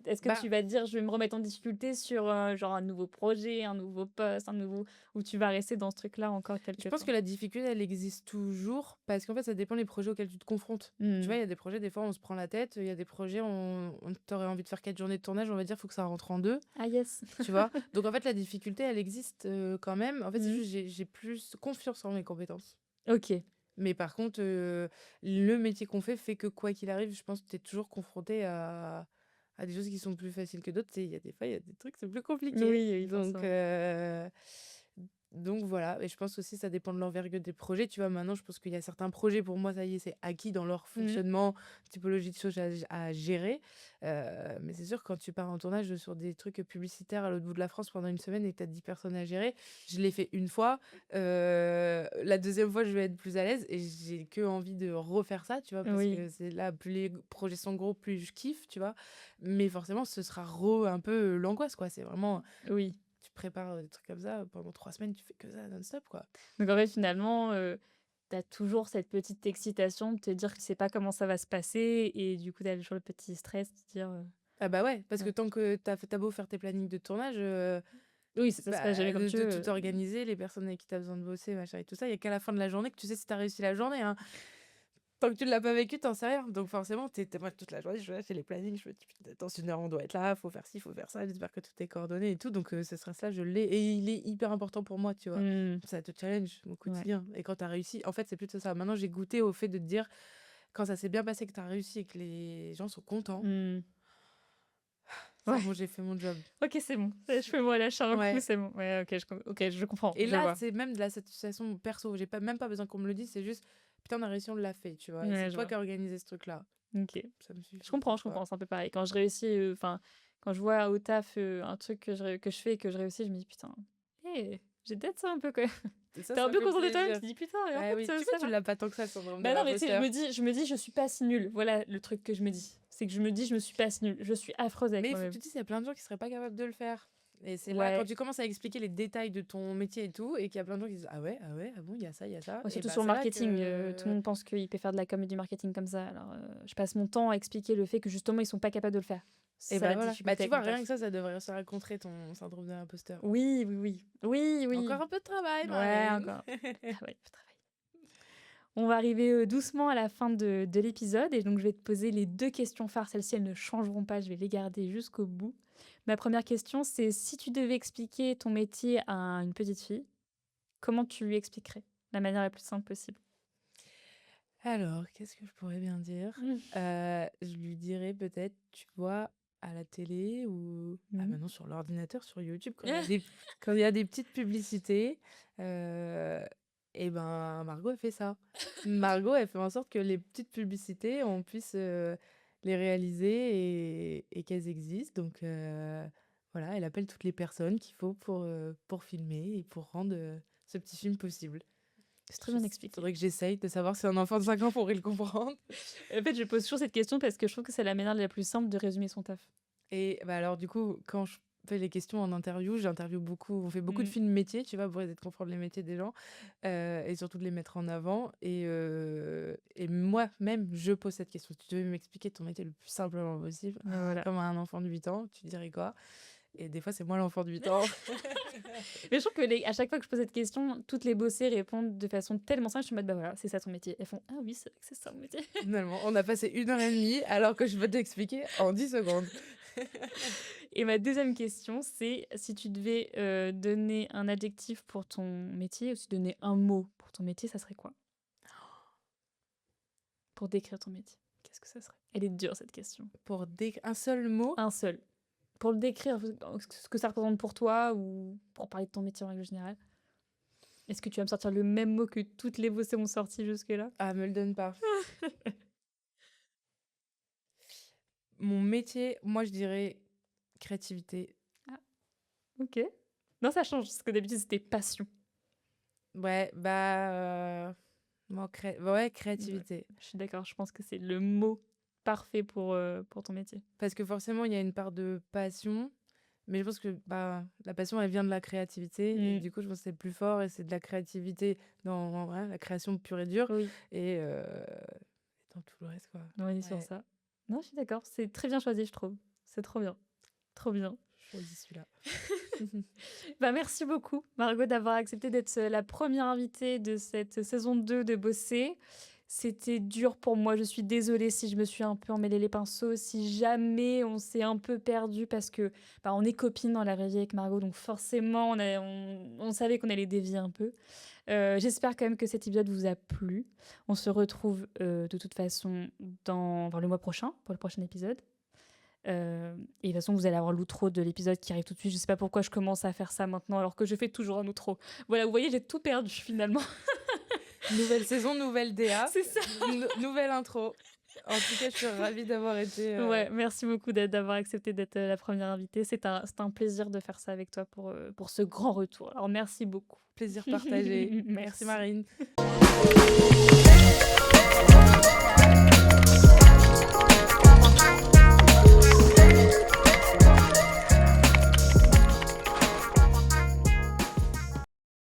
Est-ce que Bah, tu vas te dire: «Je vais me remettre en difficulté sur, genre un nouveau projet, un nouveau poste, un nouveau» ou tu vas rester dans ce truc-là encore je quelque pense temps? que la difficulté, elle existe toujours parce qu'en fait, ça dépend des projets auxquels tu te confrontes. Tu Mmh. vois, il y a des projets, des fois, on se prend la tête. Il y a des projets, on tu envie de faire 4 journées de tournage, on va dire, faut que ça rentre en 2, Ah yes. tu vois? Donc en fait, la difficulté, elle existe, quand même. En fait, c'est Mmh. juste j'ai plus confiance en mes compétences. OK. Mais par contre, le métier qu'on fait que quoi qu'il arrive, je pense que tu es toujours confronté à des choses qui sont plus faciles que d'autres. Tu sais, il y a des fois, il y a des trucs, c'est plus Oui, compliqué. oui, forcément. Donc voilà, et je pense aussi ça dépend de l'envergure des projets. Tu vois, maintenant, je pense qu'il y a certains projets, pour moi, ça y est, c'est acquis dans leur Mmh. fonctionnement, typologie de choses à gérer. Mais c'est sûr, quand tu pars en tournage sur des trucs publicitaires à l'autre bout de la France pendant une semaine et que tu as 10 personnes à gérer, je l'ai fait une fois. La deuxième fois, je vais être plus à l'aise et j'ai que envie de refaire ça, tu vois, parce Oui, que c'est là, plus les projets sont gros, plus je kiffe, tu vois. Mais forcément, ce sera un peu l'angoisse, quoi. C'est vraiment, oui. tu prépares des trucs comme ça pendant 3 semaines, tu fais que ça non-stop, quoi. Donc en fait, finalement, tu as toujours cette petite excitation de te dire que tu sais pas comment ça va se passer et du coup, tu as toujours le petit stress de te dire, Ah bah ouais, parce que ouais. tant que t'as beau faire tes plannings de tournage, Oui, ça se passe jamais comme tu de veux, tout organiser, les personnes avec qui t'as besoin de bosser, machin et tout ça, il y a qu'à la fin de la journée que tu sais si t'as réussi la journée, hein. Tant que tu l'as pas vécu, t'en sais rien. Donc forcément, moi toute la journée, je fais les plannings, je me dis: «Putain, dans 1 heure, on doit être là, faut faire ci, faut faire ça, j'espère que tout est coordonné et tout». Donc ce stress-là, je l'ai et il est hyper important pour moi, tu vois? Mmh. Ça te challenge au Ouais. quotidien et quand t'as réussi en fait, c'est plutôt ça. Maintenant, j'ai goûté au fait de te dire, quand ça s'est bien passé, que t'as réussi et que les gens sont contents, Mmh. c'est Ouais. bon, j'ai fait mon job. OK, c'est bon. Je peux me relâcher un coup, Ouais. c'est bon. Ouais, OK, je comprends, Et je là, vois. c'est même de la satisfaction perso. J'ai même pas besoin qu'on me le dise, c'est juste: «Putain, on a réussi, on l'a fait», tu vois? Et c'est Ouais, je toi vois. qui as organisé ce truc-là. OK. Ça me suffit, Je tu vois? comprends, c'est un peu pareil. Quand je réussis, enfin, quand je vois au taf, un truc que je fais et que je réussis, je me dis: «Putain, j'ai peut-être ça un peu quand même». Et ça, Tu es un ça peu fait content de toi-même, tu plaisir. te dis: «Putain et en Ah fait, oui, tu vois, ça tu va». l'as pas tant que ça, le syndrome de Bah non, mais tu sais, l'imposteur. je me dis: «Je suis pas si nulle». Voilà le truc que je me dis. C'est que je me dis: «Je me suis pas si nulle». Je suis affreuse avec Mais il faut que moi-même. tu te dises, il y a plein de gens qui seraient pas capables de le faire. Et c'est là, quand Ouais. tu commences à expliquer les détails de ton métier et tout, et qu'il y a plein de gens qui disent: «Ah ouais, ah ouais, ah bon, il y a ça», Ouais, et surtout bah, sur le c'est là marketing, tout le que monde pense qu'il peut faire de la com et du marketing comme ça. Alors, je passe mon temps à expliquer le fait que justement ils sont pas capables de le faire. et C'est ça bah, la voilà. Bah, difficulté tu avec vois, mon rien taf. que ça devrait se rencontrer ton syndrome de l'imposteur. Oui, oui, oui. Oui, oui. Encore un peu de travail, Ouais, Marine. encore. Travail, travail. On va arriver, doucement à la fin de l'épisode et donc je vais te poser les 2 questions phares. Celles-ci, elles ne changeront pas, je vais les garder jusqu'au bout. Ma première question, c'est si tu devais expliquer ton métier à une petite fille, comment tu lui expliquerais? De la manière la plus simple possible. Alors, qu'est-ce que je pourrais bien dire? Mmh. Je lui dirais peut-être, tu vois, à la télé ou Mmh. maintenant sur l'ordinateur, sur YouTube, quand il y a des petites publicités, heu et ben, Margot, elle fait ça. Margot, elle fait en sorte que les petites publicités, on puisse, les réaliser et qu'elles existent. Donc voilà, elle appelle toutes les personnes qu'il faut pour filmer et pour rendre, ce petit film possible. C'est très bien expliqué. Faudrait que j'essaye de savoir si un enfant de 5 ans pourrait le comprendre. En fait, je pose toujours cette question parce que je trouve que c'est la manière la plus simple de résumer son taf. Et bah, alors du coup, quand je fais les questions en interview, j'interviewe beaucoup, on fait beaucoup de Mmh. films métiers, tu vois? Pour essayer de comprendre les métiers des gens, et surtout de les mettre en avant et moi-même, je pose cette question: «Si tu devais m'expliquer ton métier le plus simplement possible, Voilà. comme à un enfant de 8 ans, tu dirais quoi?» Et des fois, c'est moi l'enfant de 8 ans. Mais je trouve que à chaque fois que je pose cette question, toutes les bossées répondent de façon tellement simple. Je suis en mode, bah voilà, c'est ça ton métier. Elles font, ah oui, c'est vrai que c'est ça mon métier. Finalement, on a passé 1 heure et demie alors que je veux t'expliquer en 10 secondes. Et ma deuxième question, c'est si tu devais donner un adjectif pour ton métier ou si tu donnais un mot pour ton métier, ça serait quoi? Pour décrire ton métier, qu'est-ce que ça serait? Elle est dure cette question. Pour un seul mot? Un seul. Pour le décrire, ce que ça représente pour toi ou pour parler de ton métier en règle générale. Est-ce que tu vas me sortir le même mot que toutes les bossées ont sorti jusque-là? Ah, me le donne pas. Mon métier, moi, je dirais créativité. Ah, ok. Non, ça change, parce que d'habitude, c'était passion. Ouais, bah, ouais, Ouais, créativité. je suis d'accord, je pense que c'est le mot parfait pour ton métier. Parce que forcément, il y a une part de passion, mais je pense que bah, la passion, elle vient de la créativité. Et Mm. du coup, je pense que c'est plus fort et c'est de la créativité dans ouais, la création pure et dure Oui, et dans tout le reste, quoi. on est sur Ouais. ça. Non, je suis d'accord, c'est très bien choisi, je trouve. C'est trop bien. Trop bien. Je choisis celui-là. Bah, merci beaucoup, Margot, d'avoir accepté d'être la première invitée de cette saison 2 de Bosser. C'était dur pour moi. Je suis désolée si je me suis un peu emmêlé les pinceaux, si jamais on s'est un peu perdu parce que bah, on est copines dans la vraie vie avec Margot, donc forcément on savait qu'on allait dévier un peu. J'espère quand même que cet épisode vous a plu. On se retrouve de toute façon le mois prochain pour le prochain épisode. Et de toute façon, vous allez avoir l'outro de l'épisode qui arrive tout de suite. Je sais pas pourquoi je commence à faire ça maintenant alors que je fais toujours un outro. Voilà, vous voyez, j'ai tout perdu finalement. Nouvelle saison, nouvelle DA, C'est ça. nouvelle intro. En tout cas, je suis ravie d'avoir été... Ouais, merci beaucoup d'avoir accepté d'être la première invitée. C'est un plaisir de faire ça avec toi pour ce grand retour. Alors merci beaucoup. Plaisir partagé. Merci. Merci Marine.